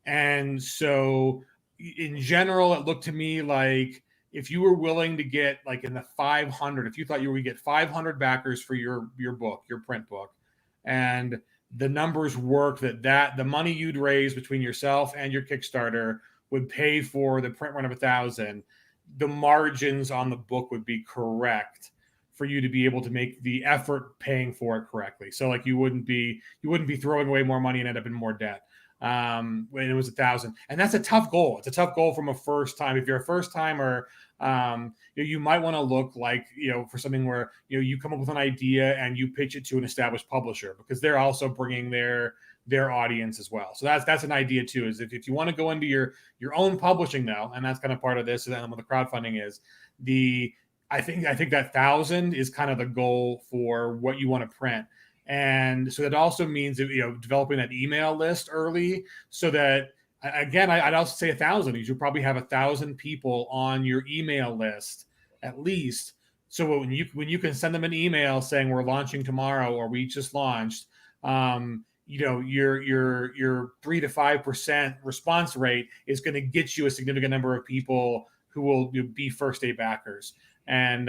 And so in general, it looked to me like if you were willing to get like in the 500, if you thought you were going to get 500 backers for your book, your print book, and the numbers work that the money you'd raise between yourself and your Kickstarter would pay for the print run of 1,000, the margins on the book would be correct for you to be able to make the effort paying for it correctly. So like you wouldn't be throwing away more money and end up in more debt. When it was 1,000, and that's a tough goal. It's a tough goal from a first time. If you're a first timer, you might want to look like, for something where, you come up with an idea and you pitch it to an established publisher, because they're also bringing their audience as well. So that's an idea too, is if you want to go into your own publishing now, and that's kind of part of this, and then what the crowdfunding is, I think that 1,000 is kind of the goal for what you want to print. And so that also means that, developing that email list early, so that, again, I'd also say 1,000. You should probably have 1,000 people on your email list at least. So when you can send them an email saying we're launching tomorrow or we just launched, your 3 to 5% response rate is going to get you a significant number of people who will be first day backers. And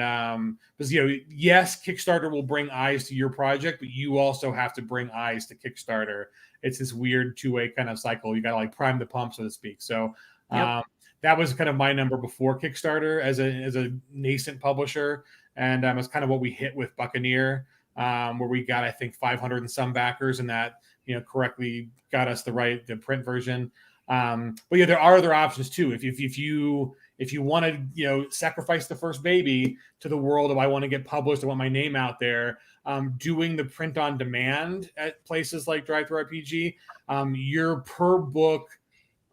because yes, Kickstarter will bring eyes to your project, but you also have to bring eyes to Kickstarter. It's this weird two-way kind of cycle. You got to like prime the pump, so to speak. So that was kind of my number before Kickstarter as a nascent publisher, and it's kind of what we hit with Buccaneer, where we got, I think, 500 and some backers, and that correctly got us the print version. But yeah, there are other options too. If you want to, sacrifice the first baby to the world of I want to get published, I want my name out there, doing the print on demand at places like Drive Through RPG, your per book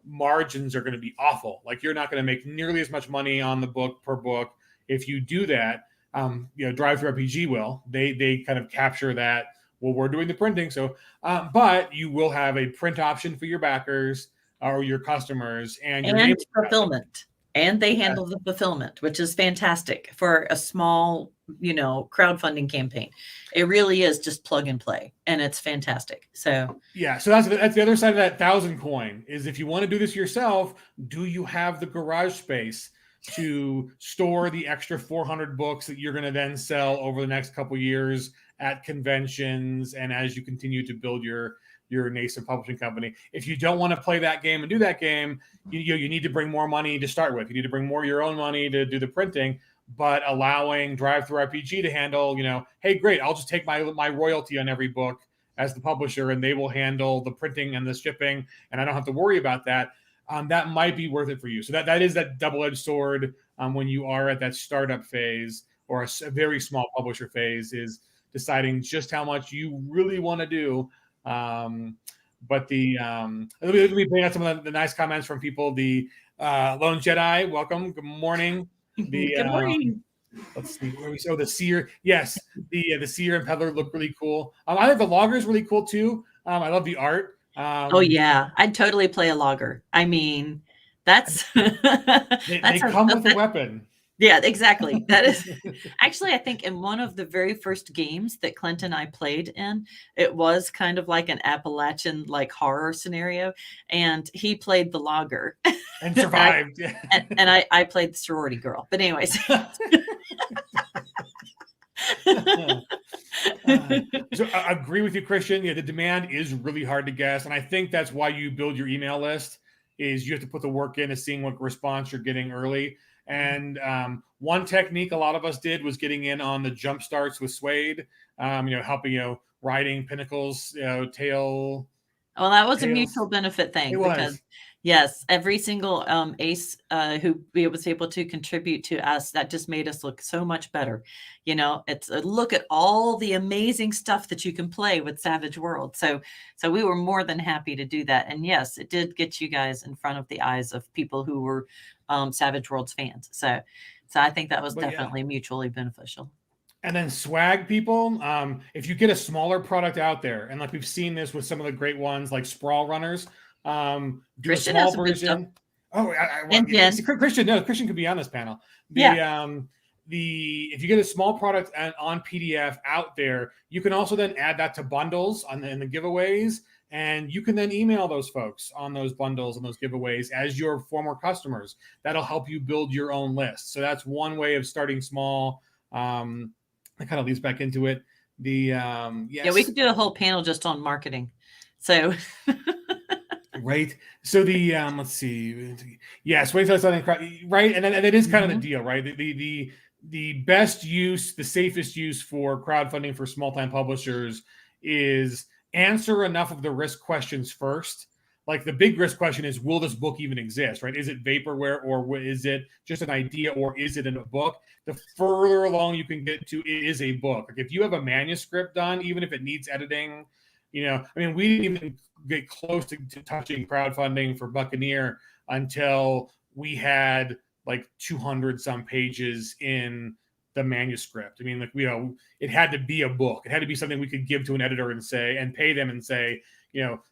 margins are going to be awful. Like you're not going to make nearly as much money on the book per book if you do that. Drive Through RPG will. They kind of capture that. Well, we're doing the printing, so but you will have a print option for your backers or your customers and fulfillment. And they handle the fulfillment, which is fantastic for a small, crowdfunding campaign. It really is just plug and play, and it's fantastic. So yeah, so that's the other side of that 1,000 coin is if you want to do this yourself, do you have the garage space to store the extra 400 books that you're going to then sell over the next couple of years at conventions and as you continue to build your nascent publishing company. If you don't want to play that game and do that game, you need to bring more money to start with. You need to bring more of your own money to do the printing, but allowing Drive-Thru RPG to handle, hey, great, I'll just take my royalty on every book as the publisher, and they will handle the printing and the shipping, and I don't have to worry about that. That might be worth it for you. So that is that double-edged sword when you are at that startup phase or a very small publisher phase, is deciding just how much you really want to do. But let me bring out some of the nice comments from people. The Lone Jedi, welcome. Good morning. Good morning. Let's see where we saw the Seer. Yes, the Seer and Peddler look really cool. I think the Logger is really cool too. I love the art. Oh yeah, I'd totally play a Logger. I mean, that's they come with a weapon. Yeah, exactly. That is actually, I think in one of the very first games that Clint and I played in, it was kind of like an Appalachian horror scenario, and he played the Logger and survived. and I played the sorority girl. But anyways. So I agree with you, Christian. Yeah, the demand is really hard to guess, and I think that's why you build your email list. Is you have to put the work into seeing what response you're getting early. And one technique a lot of us did was getting in on the jump starts with Suede, helping, riding Pinnacle's tail. Well, that was a mutual benefit thing because, yes, every single ace who was able to contribute to us, that just made us look so much better. It's a look at all the amazing stuff that you can play with Savage World. So we were more than happy to do that. And yes, it did get you guys in front of the eyes of people who were Savage World's fans. So I think that was definitely mutually beneficial. And then swag people, if you get a smaller product out there, and we've seen this with some of the great ones like Sprawl Runners, do Christian a small version. Christian could be on this panel. If you get a small product on PDF out there, you can also then add that to bundles in the giveaways, and you can then email those folks on those bundles and those giveaways as your former customers. That'll help you build your own list. So that's one way of starting small. That kind of leads back into it. We could do a whole panel just on marketing. So right. So let's see. Yes, wait till something right, and it is kind of the deal, right? The best use, the safest use for crowdfunding for small time publishers is answer enough of the risk questions first. Like the big risk question is, will this book even exist, right? Is it vaporware, or is it just an idea, or is it in a book? The further along you can get to, it is a book. Like if you have a manuscript done, even if it needs editing, we didn't even get close to touching crowdfunding for Buccaneer until we had 200 some pages in the manuscript. It had to be a book. It had to be something we could give to an editor and pay them and say,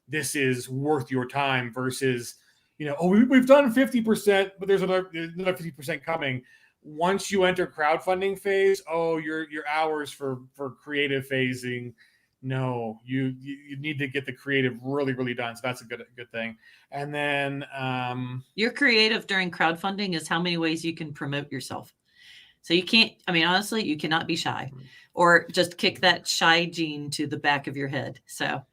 this is worth your time versus, we've done 50%, but there's another 50% coming. Once you enter crowdfunding phase, your hours for creative phasing, no, you need to get the creative really, really done. So that's a good thing. And then your creative during crowdfunding is how many ways you can promote yourself. So you can't, honestly, you cannot be shy or just kick that shy gene to the back of your head. So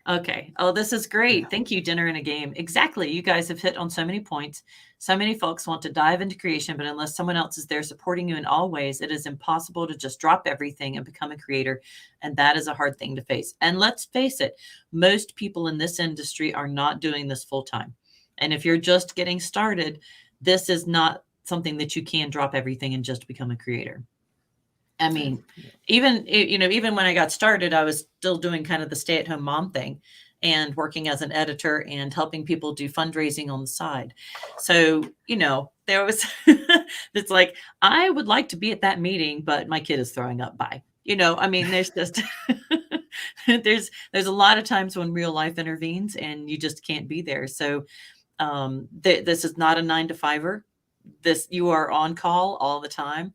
okay. Oh, this is great. Thank you, Dinner and a Game. Exactly. You guys have hit on so many points. So many folks want to dive into creation, but unless someone else is there supporting you in all ways, it is impossible to just drop everything and become a creator. And that is a hard thing to face. And let's face it, most people in this industry are not doing this full time. And if you're just getting started, this is not something that you can drop everything and just become a creator. Even when I got started, I was still doing kind of the stay-at-home mom thing and working as an editor and helping people do fundraising on the side. So, there was, it's like, I would like to be at that meeting, but my kid is throwing up by, there's just, there's a lot of times when real life intervenes and you just can't be there. So this is not a 9-to-5er. You are on call all the time.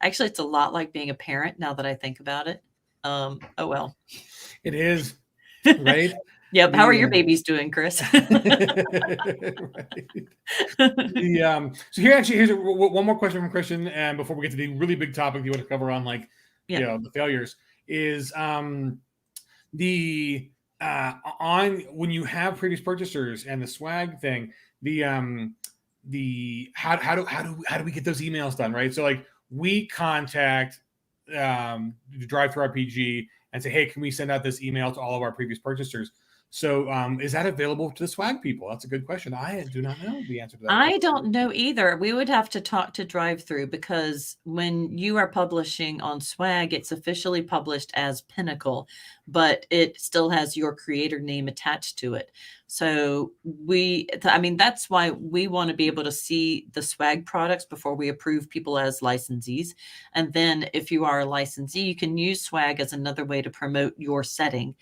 Actually, it's a lot like being a parent now that I think about it. Oh, well. It is, right? Yep. How are your babies doing, Chris? Right. So here's one more question from Christian, and before we get to the really big topic you want to cover on the failures, is the on when you have previous purchasers and the swag thing, the how do we get those emails done, right? So like we contact the Drive Through RPG and say, hey, can we send out this email to all of our previous purchasers? So is that available to the swag people? That's a good question. I do not know the answer to that. I don't know either. We would have to talk to Drive Through, because when you are publishing on swag, it's officially published as Pinnacle, but it still has your creator name attached to it. So that's why we want to be able to see the swag products before we approve people as licensees. And then if you are a licensee, you can use swag as another way to promote your setting.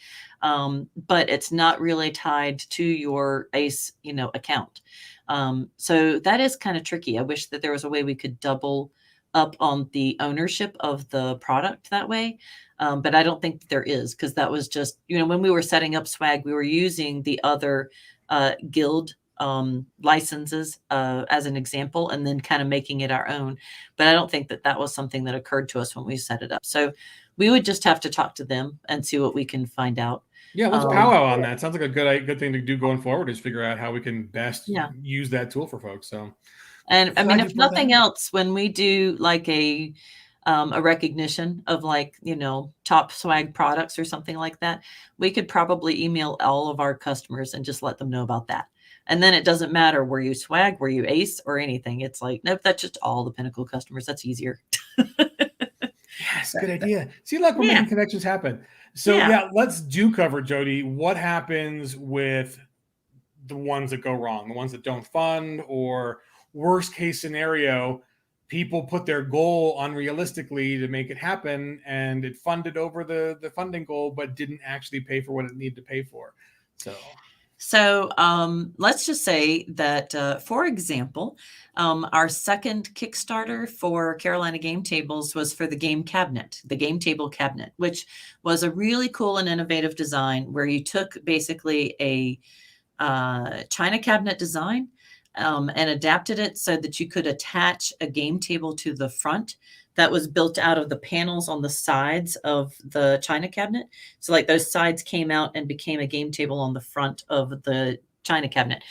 But it's not really tied to your ACE, account. So that is kind of tricky. I wish that there was a way we could double up on the ownership of the product that way. But I don't think that there is, because that was just, when we were setting up swag, we were using the other guild licenses as an example, and then kind of making it our own. But I don't think that that was something that occurred to us when we set it up. So we would just have to talk to them and see what we can find out. Yeah, let's powwow on that. Sounds like a good thing to do going forward, is figure out how we can best use that tool for folks. So, and I mean, if nothing else, when we do like a recognition of top swag products or something like that, we could probably email all of our customers and just let them know about that. And then it doesn't matter, were you swag, were you ACE, or anything. It's like, nope, that's just all the Pinnacle customers. That's easier. Yes, good idea. See, look, we're making connections happen. So let's cover, Jodi, what happens with the ones that go wrong, the ones that don't fund, or worst case scenario, people put their goal unrealistically to make it happen, and it funded over the funding goal, but didn't actually pay for what it needed to pay for. So let's just say that, for example, our second Kickstarter for Carolina Game Tables was for the game cabinet, the game table cabinet, which was a really cool and innovative design where you took basically a China cabinet design and adapted it so that you could attach a game table to the front that was built out of the panels on the sides of the China cabinet. So like those sides came out and became a game table on the front of the China cabinet.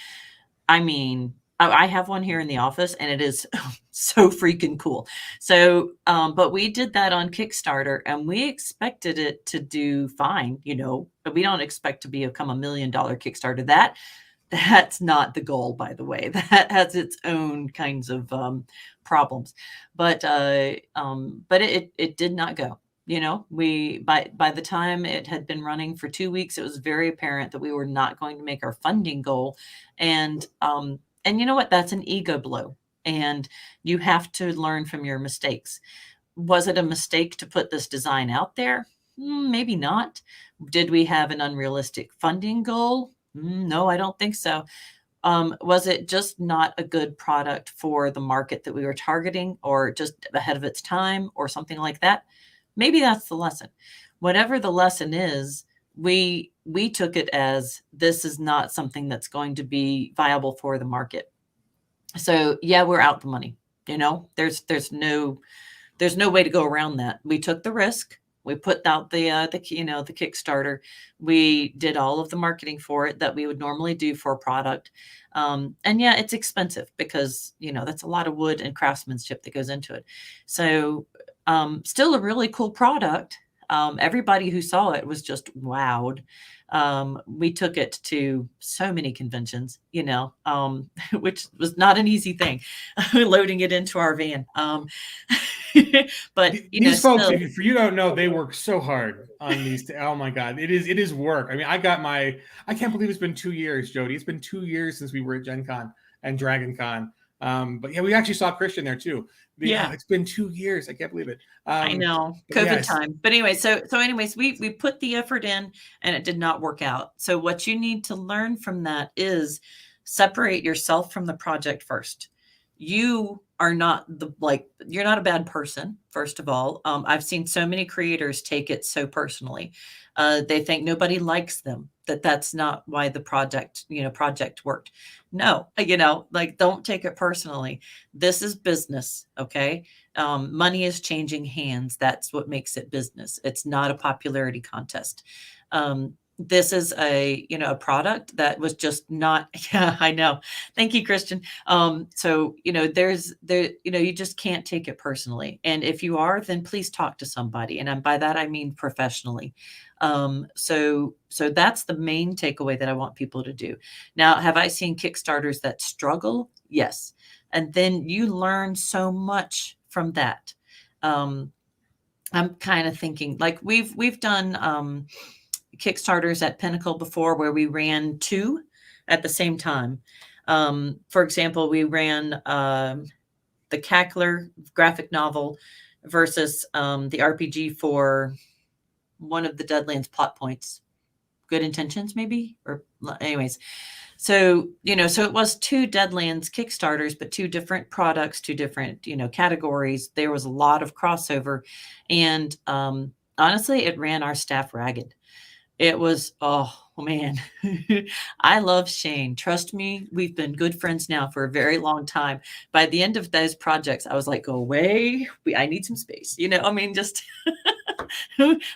I mean, I have one here in the office, and it is so freaking cool. So, but we did that on Kickstarter, and we expected it to do fine. But we don't expect to become $1 million Kickstarter. That's not the goal, by the way. That has its own kinds of problems, but it did not go. We by the time it had been running for 2 weeks, it was very apparent that we were not going to make our funding goal, and you know what? That's an ego blow, and you have to learn from your mistakes. Was it a mistake to put this design out there? Maybe not. Did we have an unrealistic funding goal? No, I don't think so. Was it just not a good product for the market that we were targeting, or just ahead of its time, or something like that? Maybe that's the lesson. Whatever the lesson is, we took it as, this is not something that's going to be viable for the market. So we're out the money. There's no way to go around that. We took the risk. We put out the Kickstarter. We did all of the marketing for it that we would normally do for a product. And it's expensive, because, that's a lot of wood and craftsmanship that goes into it. So still a really cool product. Everybody who saw it was just wowed. We took it to so many conventions, which was not an easy thing, loading it into our van. But these folks, if you don't know, they work so hard on these. Oh my God, it is work. I mean, I can't believe it's been 2 years, Jodi. It's been 2 years since we were at Gen Con and Dragon Con. But we actually saw Christian there too. It's been 2 years. I can't believe it. I know, COVID time. But anyway, so anyways, we put the effort in, and it did not work out. So what you need to learn from that is separate yourself from the project first. You are not you're not a bad person, first of all. I've seen so many creators take it so personally. They think nobody likes them, that's not why the project worked. No, don't take it personally. This is business. Okay. Money is changing hands. That's what makes it business. It's not a popularity contest. This is a product that was just not, yeah, I know. Thank you, Christian. So, you just can't take it personally. And if you are, then please talk to somebody. And by that, I mean professionally. So that's the main takeaway that I want people to do. Now, have I seen Kickstarters that struggle? Yes. And then you learn so much from that. I'm kind of thinking like we've done, Kickstarters at Pinnacle before where we ran 2 at the same time. For example, we ran the Cackler graphic novel versus the RPG for one of the Deadlands plot points. Good Intentions, maybe? Or anyways. So it was 2 Deadlands Kickstarters, but 2 different products, 2 different, categories. There was a lot of crossover. And honestly, it ran our staff ragged. It was, oh man, I love Shane. Trust me, we've been good friends now for a very long time. By the end of those projects, I was like, go away. I need some space. Just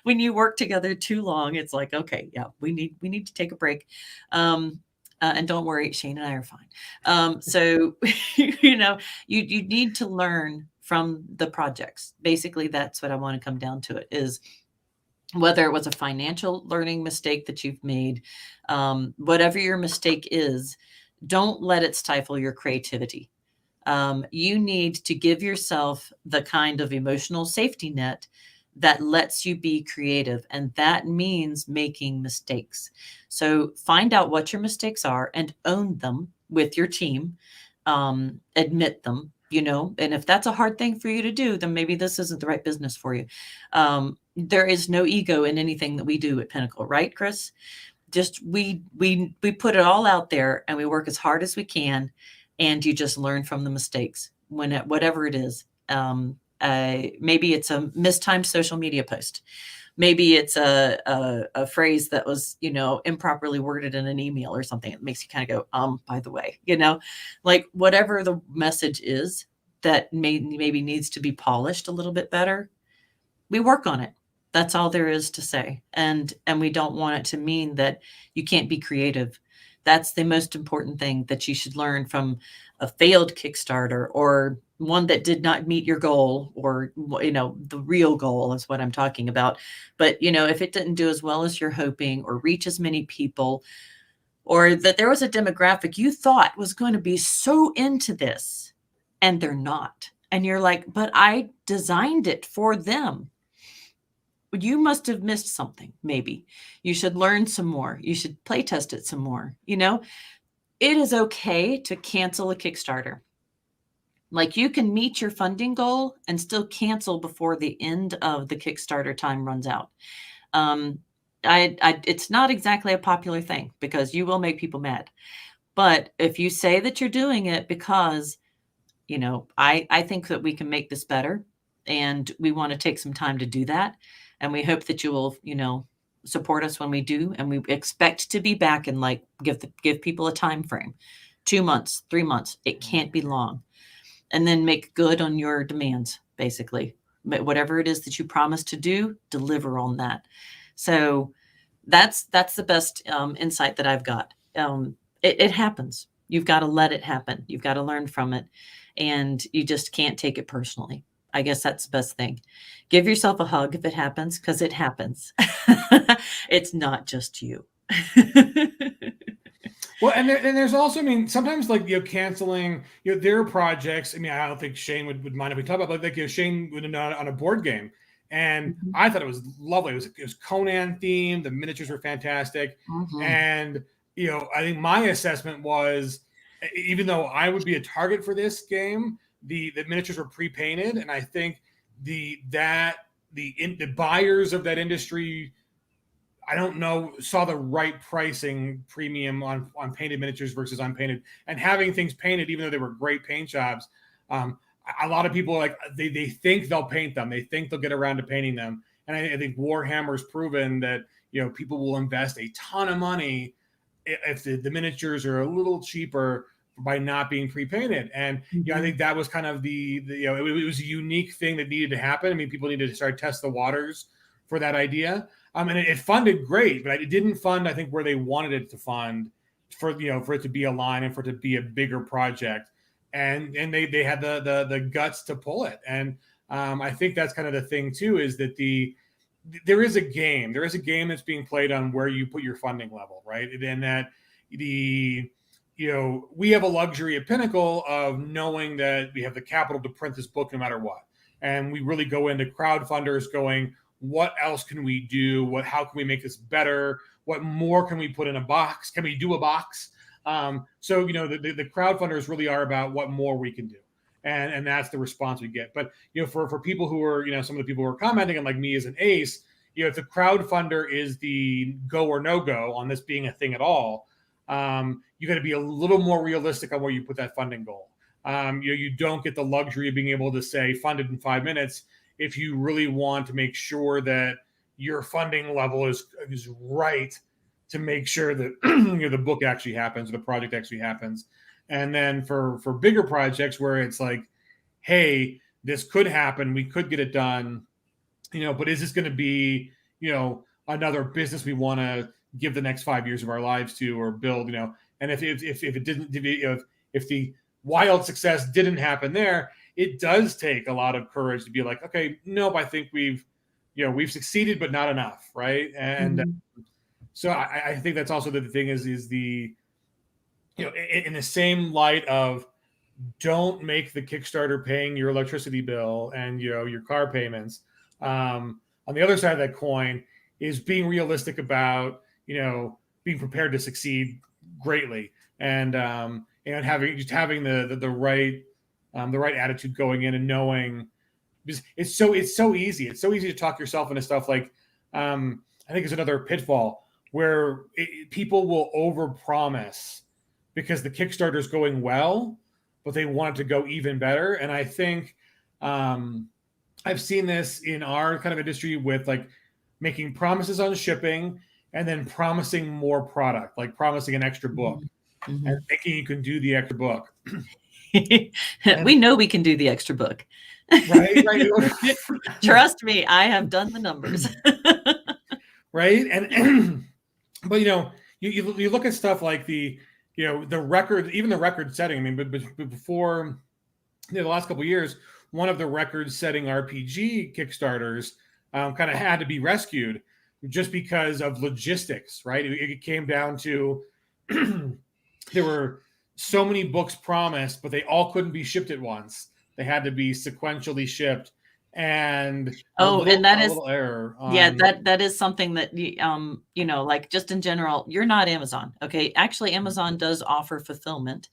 when you work together too long, it's like, okay, yeah, we need to take a break. And don't worry, Shane and I are fine. So, you need to learn from the projects. Basically, that's what I want to come down to it is, whether it was a financial learning mistake that you've made, whatever your mistake is, don't let it stifle your creativity. You need to give yourself the kind of emotional safety net that lets you be creative. And that means making mistakes. So find out what your mistakes are and own them with your team. Admit them, and if that's a hard thing for you to do, then maybe this isn't the right business for you. There is no ego in anything that we do at Pinnacle, right, Chris? Just we put it all out there and we work as hard as we can, and you just learn from the mistakes whatever it is. Maybe it's a mistimed social media post. Maybe it's a phrase that was, improperly worded in an email or something. It makes you kind of go, by the way, like whatever the message is that maybe needs to be polished a little bit better. We work on it. That's all there is to say. And we don't want it to mean that you can't be creative. That's the most important thing that you should learn from a failed Kickstarter or one that did not meet your goal, or, the real goal is what I'm talking about. But, if it didn't do as well as you're hoping or reach as many people, or that there was a demographic you thought was going to be so into this and they're not. And you're like, but I designed it for them. You must have missed something. Maybe you should learn some more. You should play test it some more. It is okay to cancel a Kickstarter. Like you can meet your funding goal and still cancel before the end of the Kickstarter time runs out. It's not exactly a popular thing because you will make people mad. But if you say that you're doing it because, I think that we can make this better and we want to take some time to do that. And we hope that you will, support us when we do. And we expect to be back and like give people a time frame, 2 months, 3 months. It can't be long. And then make good on your demands, basically. Whatever it is that you promise to do, deliver on that. So that's the best insight that I've got. It happens. You've got to let it happen. You've got to learn from it. And you just can't take it personally. I guess that's the best thing. Give yourself a hug if it happens, because it happens. It's not just you. Well, and there's also, sometimes like, canceling, their projects. I don't think Shane would mind if we talk about, like, Shane would have done on a board game. And I thought it was lovely. It was Conan themed. The miniatures were fantastic. And, I think my assessment was, even though I would be a target for this game, the miniatures were pre-painted. And I think the buyers of that industry, I don't know, saw the right pricing premium on painted miniatures versus unpainted, and having things painted, even though they were great paint jobs. A lot of people, like, they think they'll paint them. They think they'll get around to painting them. And I think Warhammer's proven that, people will invest a ton of money if the miniatures are a little cheaper, by not being pre-painted. And I think that was kind of the it was a unique thing that needed to happen. I mean, people needed to start test the waters for that idea. And it funded great, but it didn't fund, I think, where they wanted it to fund for for it to be a line and for it to be a bigger project. And they had the guts to pull it. And I think that's kind of the thing too, is that there is a game that's being played on where you put your funding level, right? And that we have a luxury at Pinnacle of knowing that we have the capital to print this book no matter what. And we really go into crowdfunders going, what else can we do? How can we make this better? What more can we put in a box? Can we do a box? So, the crowdfunders really are about what more we can do. And that's the response we get. But, for people who are, some of the people who are commenting, and like me as an ace, if the crowdfunder is the go or no go on this being a thing at all, you got to be a little more realistic on where you put that funding goal. You don't get the luxury of being able to say funded in 5 minutes if you really want to make sure that your funding level is right to make sure that the book actually happens, or the project actually happens. And then for bigger projects where it's like, hey, this could happen, we could get it done, but is this going to be, another business we want to give the next 5 years of our lives to, or build, and if it didn't, if the wild success didn't happen there, it does take a lot of courage to be like, okay, nope, I think we've succeeded, but not enough. Right. And so I think that's also the thing is the, in the same light of, don't make the Kickstarter paying your electricity bill and, your car payments. On the other side of that coin is being realistic about, being prepared to succeed greatly, and having the right attitude going in, and knowing, because it's so easy. It's so easy to talk yourself into stuff. Like, I think it's another pitfall where people will overpromise because the Kickstarter is going well, but they want it to go even better. And I think I've seen this in our kind of industry with like making promises on shipping and then promising more product, like promising an extra book and thinking you can do the extra book. We know we can do the extra book. Right. Trust me, I have done the numbers. Right. And but you look at stuff like the record, even the record setting. I mean, but before the last couple of years, one of the record-setting RPG Kickstarters kind of had to be rescued just because of logistics. Right. It came down to there were so many books promised, but they all couldn't be shipped at once. They had to be sequentially shipped. And error that is something that like, just in general, you're not Amazon. Okay, actually Amazon does offer fulfillment.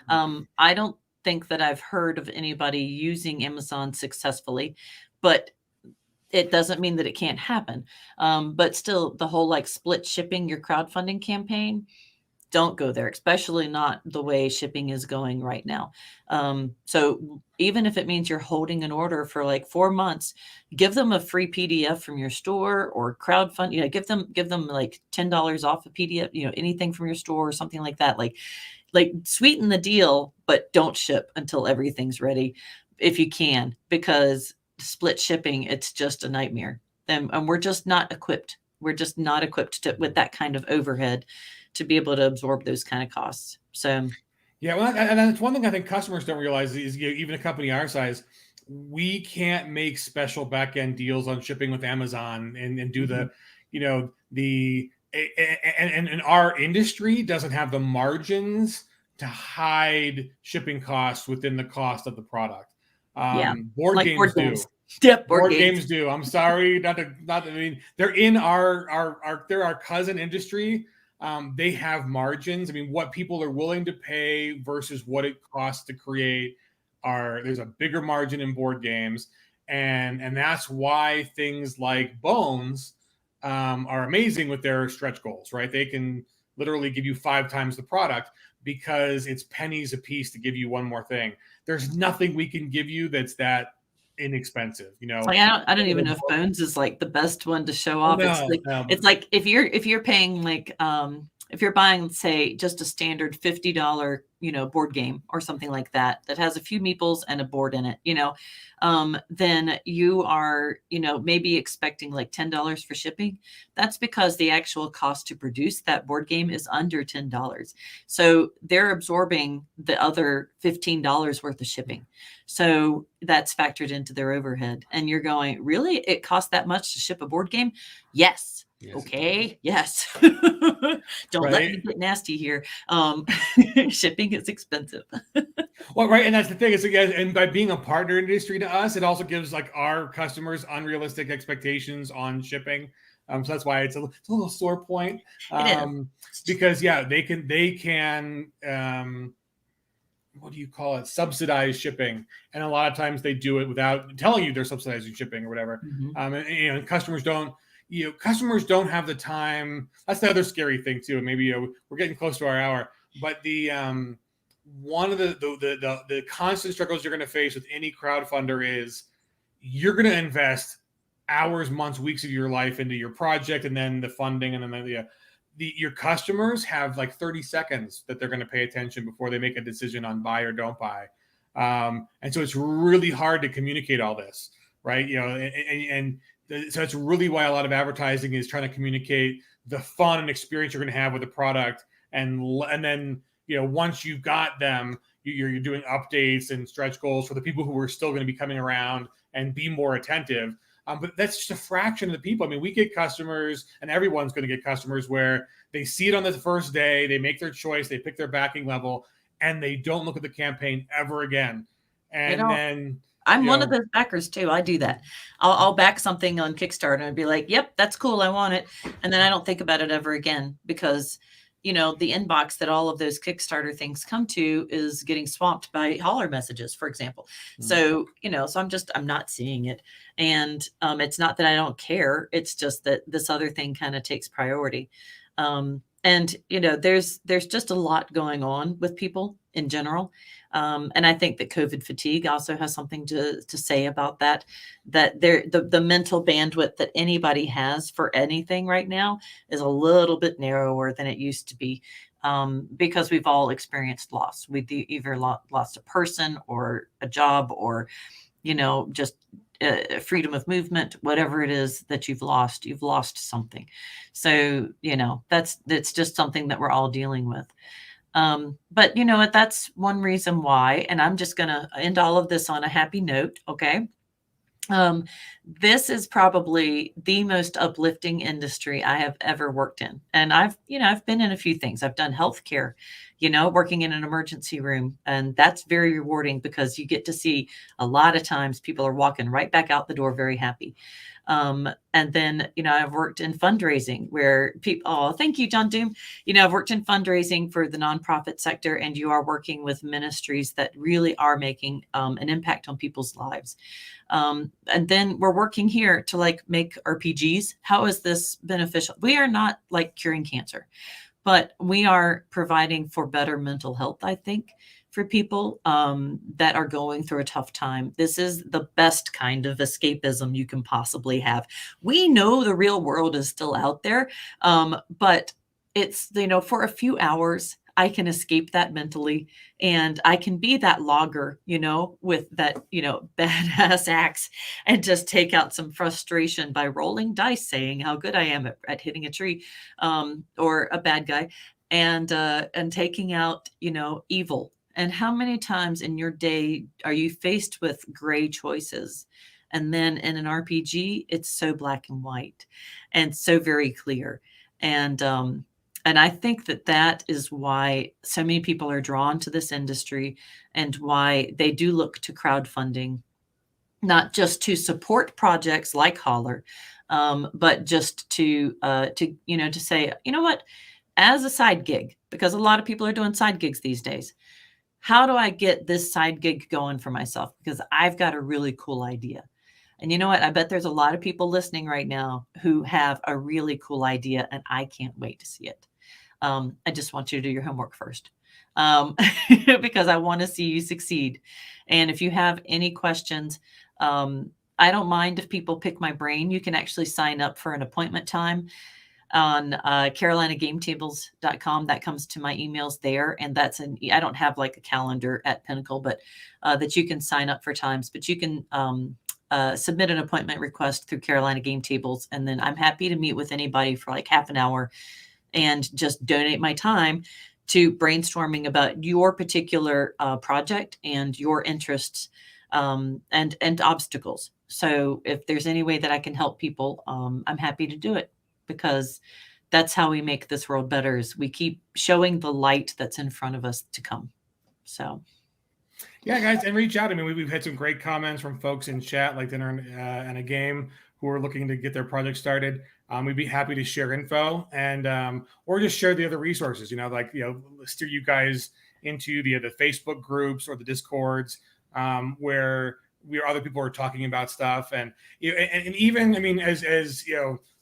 I don't think that I've heard of anybody using Amazon successfully, but it doesn't mean that it can't happen. But still, the whole like split shipping your crowdfunding campaign, don't go there, especially not the way shipping is going right now. So even if it means you're holding an order for like 4 months, give them a free PDF from your store, or crowdfund, give them like $10 off a PDF, anything from your store or something like that. Like sweeten the deal, but don't ship until everything's ready if you can, because split shipping, it's just a nightmare. And we're just not equipped. We're just not equipped with that kind of overhead to be able to absorb those kind of costs. So, yeah, well, and that's one thing I think customers don't realize is, even a company our size, we can't make special back-end deals on shipping with Amazon and do and our industry doesn't have the margins to hide shipping costs within the cost of the product. Board games do. Yep, board games do. I'm sorry, not I mean, they're in they're our cousin industry. They have margins. I mean, what people are willing to pay versus what it costs to create there's a bigger margin in board games. And that's why things like Bones are amazing with their stretch goals, right? They can literally give you 5 times the product because it's pennies a piece to give you one more thing. There's nothing we can give you that's that inexpensive, Like, I don't even know if Bones is like the best one to show off. It's like if you're paying like if you're buying, say, just a standard $50, board game or something like that, that has a few meeples and a board in it, then you are, maybe expecting like $10 for shipping. That's because the actual cost to produce that board game is under $10. So they're absorbing the other $15 worth of shipping. So that's factored into their overhead. And you're going, really? It costs that much to ship a board game? Yes. Yes, okay. Yes. Don't let me get nasty here. Shipping is expensive. Well, right. And that's the thing is, and by being a partner industry to us, it also gives like our customers unrealistic expectations on shipping. So that's why it's a little sore point. Because they can what do you call it? Subsidize shipping. And a lot of times they do it without telling you they're subsidizing shipping or whatever. And customers don't have the time. That's the other scary thing too. And maybe we're getting close to our hour, but one of the constant struggles you're going to face with any crowdfunder is you're going to invest hours, months, weeks of your life into your project, and then the funding, and then your customers have like 30 seconds that they're going to pay attention before they make a decision on buy or don't buy. And so it's really hard to communicate all this, right? So it's really why a lot of advertising is trying to communicate the fun and experience you're going to have with the product. And then, once you've got them, you're doing updates and stretch goals for the people who are still going to be coming around and be more attentive. But that's just a fraction of the people. I mean, we get customers, and everyone's going to get customers where they see it on the first day, they make their choice, they pick their backing level, and they don't look at the campaign ever again. And then I'm one of those backers too. I do that. I'll back something on Kickstarter and be like, yep, that's cool, I want it. And then I don't think about it ever again because the inbox that all of those Kickstarter things come to is getting swamped by holler messages, for example. So, I'm not seeing it. And it's not that I don't care. It's just that this other thing kind of takes priority. And there's just a lot going on with people in general. And I think that COVID fatigue also has something to say about that the mental bandwidth that anybody has for anything right now is a little bit narrower than it used to be, because we've all experienced loss. We've either lost a person or a job or, just freedom of movement, whatever it is that you've lost something. So, that's just something that we're all dealing with. But you know what, that's one reason why, and I'm just going to end all of this on a happy note. Okay. This is probably the most uplifting industry I have ever worked in. And I've been in a few things. I've done healthcare, working in an emergency room. And that's very rewarding because you get to see a lot of times people are walking right back out the door very happy. And then, I've worked in fundraising where people, thank you, John Doom. I've worked in fundraising for the nonprofit sector, and you are working with ministries that really are making an impact on people's lives. And then we're working here to make RPGs. How is this beneficial? We are not curing cancer, but we are providing for better mental health, I think, for people that are going through a tough time. This is the best kind of escapism you can possibly have. We know the real world is still out there, but it's, for a few hours, I can escape that mentally, and I can be that logger, with that, badass axe, and just take out some frustration by rolling dice, saying how good I am at hitting a tree, or a bad guy, and taking out, evil. And how many times in your day are you faced with gray choices? And then in an RPG, it's so black and white and so very clear. And I think that is why so many people are drawn to this industry, and why they do look to crowdfunding, not just to support projects like Holler, but just to say, what, as a side gig, because a lot of people are doing side gigs these days. How do I get this side gig going for myself? Because I've got a really cool idea. And you know what? I bet there's a lot of people listening right now who have a really cool idea, and I can't wait to see it. I just want you to do your homework first, because I want to see you succeed. And if you have any questions, I don't mind if people pick my brain. You can actually sign up for an appointment time. on carolinagametable.com. That comes to my emails there. And I don't have like a calendar at Pinnacle, but that you can sign up for times, but you can submit an appointment request through Carolina Game Tables. And then I'm happy to meet with anybody for like half an hour and just donate my time to brainstorming about your particular project and your interests and obstacles. So if there's any way that I can help people, I'm happy to do it, because that's how we make this world better, is we keep showing the light that's in front of us to come. So yeah, guys, and reach out. I mean, we've had some great comments from folks in chat, like Dinner and a Game, who are looking to get their project started. We'd be happy to share info and or just share the other resources, steer you guys into the Facebook groups or the Discords, where other people are talking about stuff. And and even, I mean, as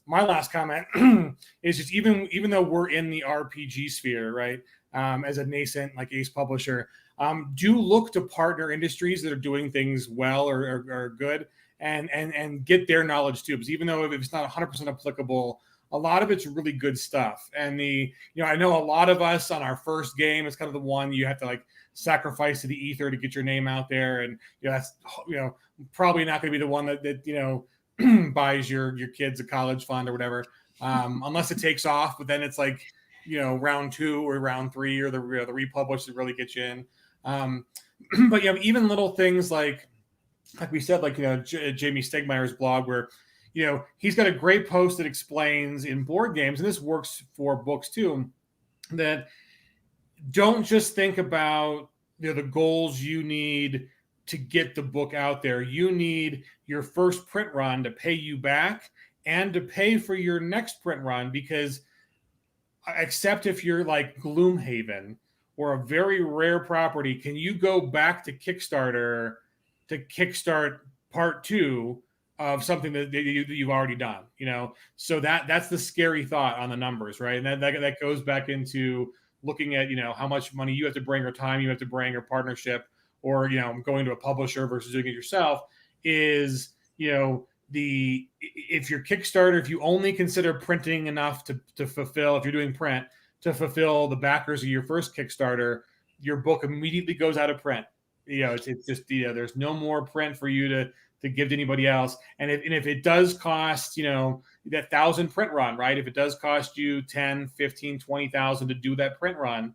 my last comment is just even though we're in the RPG sphere, right, as a nascent like Ace publisher, do look to partner industries that are doing things well or are good, and get their knowledge too, because even though if it's not 100% applicable, a lot of it's really good stuff. And I know a lot of us on our first game, it's kind of the one you have to like sacrifice to the ether to get your name out there, and that's probably not going to be the one that buys your kids a college fund or whatever, unless it takes off. But then it's like round 2 or round 3 or the republish that really gets you in. But even little things like we said, like Jamie Stegmeier's blog, where he's got a great post that explains in board games, and this works for books too, that don't just think about the goals you need to get the book out there. You need your first print run to pay you back and to pay for your next print run, because except if you're like Gloomhaven or a very rare property, can you go back to Kickstarter to kickstart part 2 of something that you've already done? So that's the scary thought on the numbers, right? And that goes back into looking at how much money you have to bring, or time you have to bring, or partnership, or going to a publisher versus doing it yourself. Is if your Kickstarter, if you only consider printing enough to fulfill, if you're doing print to fulfill the backers of your first Kickstarter, your book immediately goes out of print. It's just there's no more print for you to give to anybody else. And if it does cost that 1,000 print run, right? If it does cost you 10, 15, 20,000 to do that print run,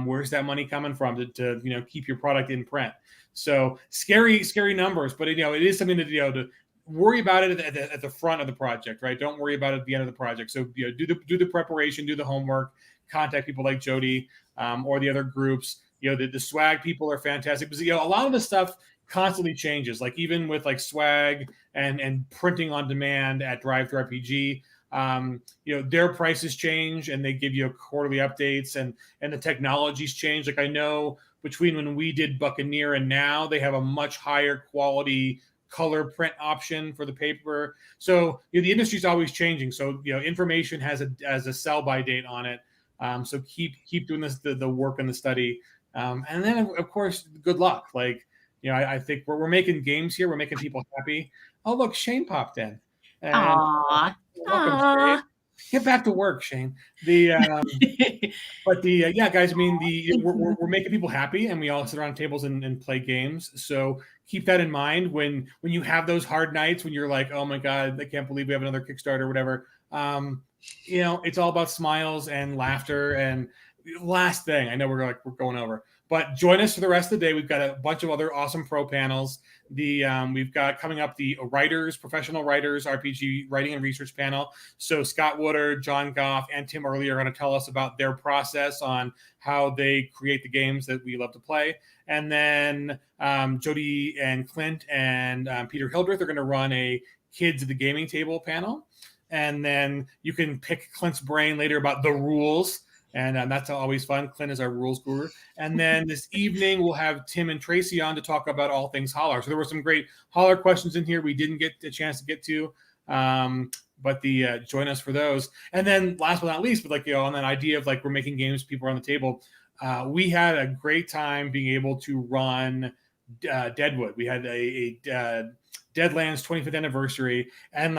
where's that money coming from to keep your product in print? So scary numbers, but it is something to worry about it at the front of the project, right? Don't worry about it at the end of the project. So do the preparation, do the homework, contact people like Jodi, or the other groups. The swag people are fantastic, because a lot of the stuff constantly changes. Like even with like swag and printing on demand at Drive-Thru RPG, their prices change, and they give you quarterly updates, and the technologies change. Like I know between when we did Buccaneer and now, they have a much higher quality color print option for the paper. So the industry's always changing. So information has a sell by date on it. So keep doing the work and the study, and then of course good luck. Like I think we're making games here. We're making people happy. Oh look, Shane popped in. And, Aww. welcome, Aww. Shane. Get back to work, Shane. But guys, I mean, we're making people happy, and we all sit around tables and play games. So keep that in mind when you have those hard nights when you're like, oh my God, I can't believe we have another Kickstarter or whatever. It's all about smiles and laughter. And last thing, I know we're going over, but join us for the rest of the day. We've got a bunch of other awesome pro panels. We've got coming up the professional writers, RPG writing and research panel. So Scott Woodard, John Goff, and Tim Early are going to tell us about their process on how they create the games that we love to play. And then Jodi and Clint and Peter Hildreth are going to run a Kids at the Gaming Table panel. And then you can pick Clint's brain later about the rules. And that's always fun. Clint is our rules guru. And then this evening, we'll have Tim and Tracy on to talk about all things Holler. So there were some great Holler questions in here we didn't get a chance to get to. But join us for those. And then last but not least, but on that idea of we're making games, people are on the table. We had a great time being able to run Deadwood. We had a Deadlands 25th anniversary. And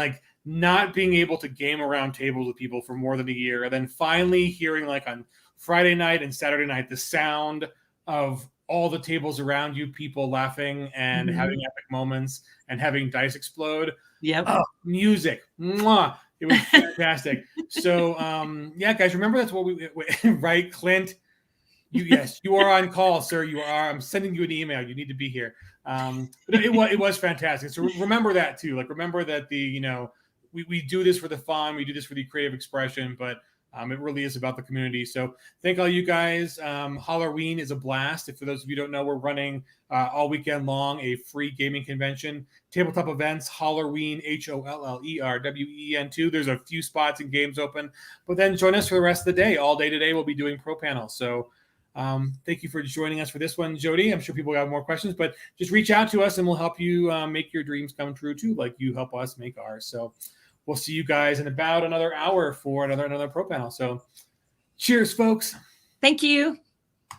not being able to game around tables with people for more than a year, and then finally hearing like on Friday night and Saturday night the sound of all the tables around you, people laughing and having epic moments and having dice explode. Yep. Oh, music. Mwah. It was fantastic. So yeah, guys, remember that's what we right, Clint? Yes, you are on call, sir. You are. I'm sending you an email. You need to be here. But it was fantastic. So remember that too. Like remember that we do this for the fun. We do this for the creative expression, but it really is about the community. So thank all you guys. Hollerween is a blast. If for those of you who don't know, we're running all weekend long a free gaming convention, tabletop events, Hollerween, HOLLERWEN2. There's a few spots and games open, but then join us for the rest of the day. All day today, we'll be doing ProPanel. So thank you for joining us for this one, Jodi. I'm sure people have more questions, but just reach out to us and we'll help you make your dreams come true too, like you help us make ours. So we'll see you guys in about another hour for another ProPanel. So cheers, folks. Thank you.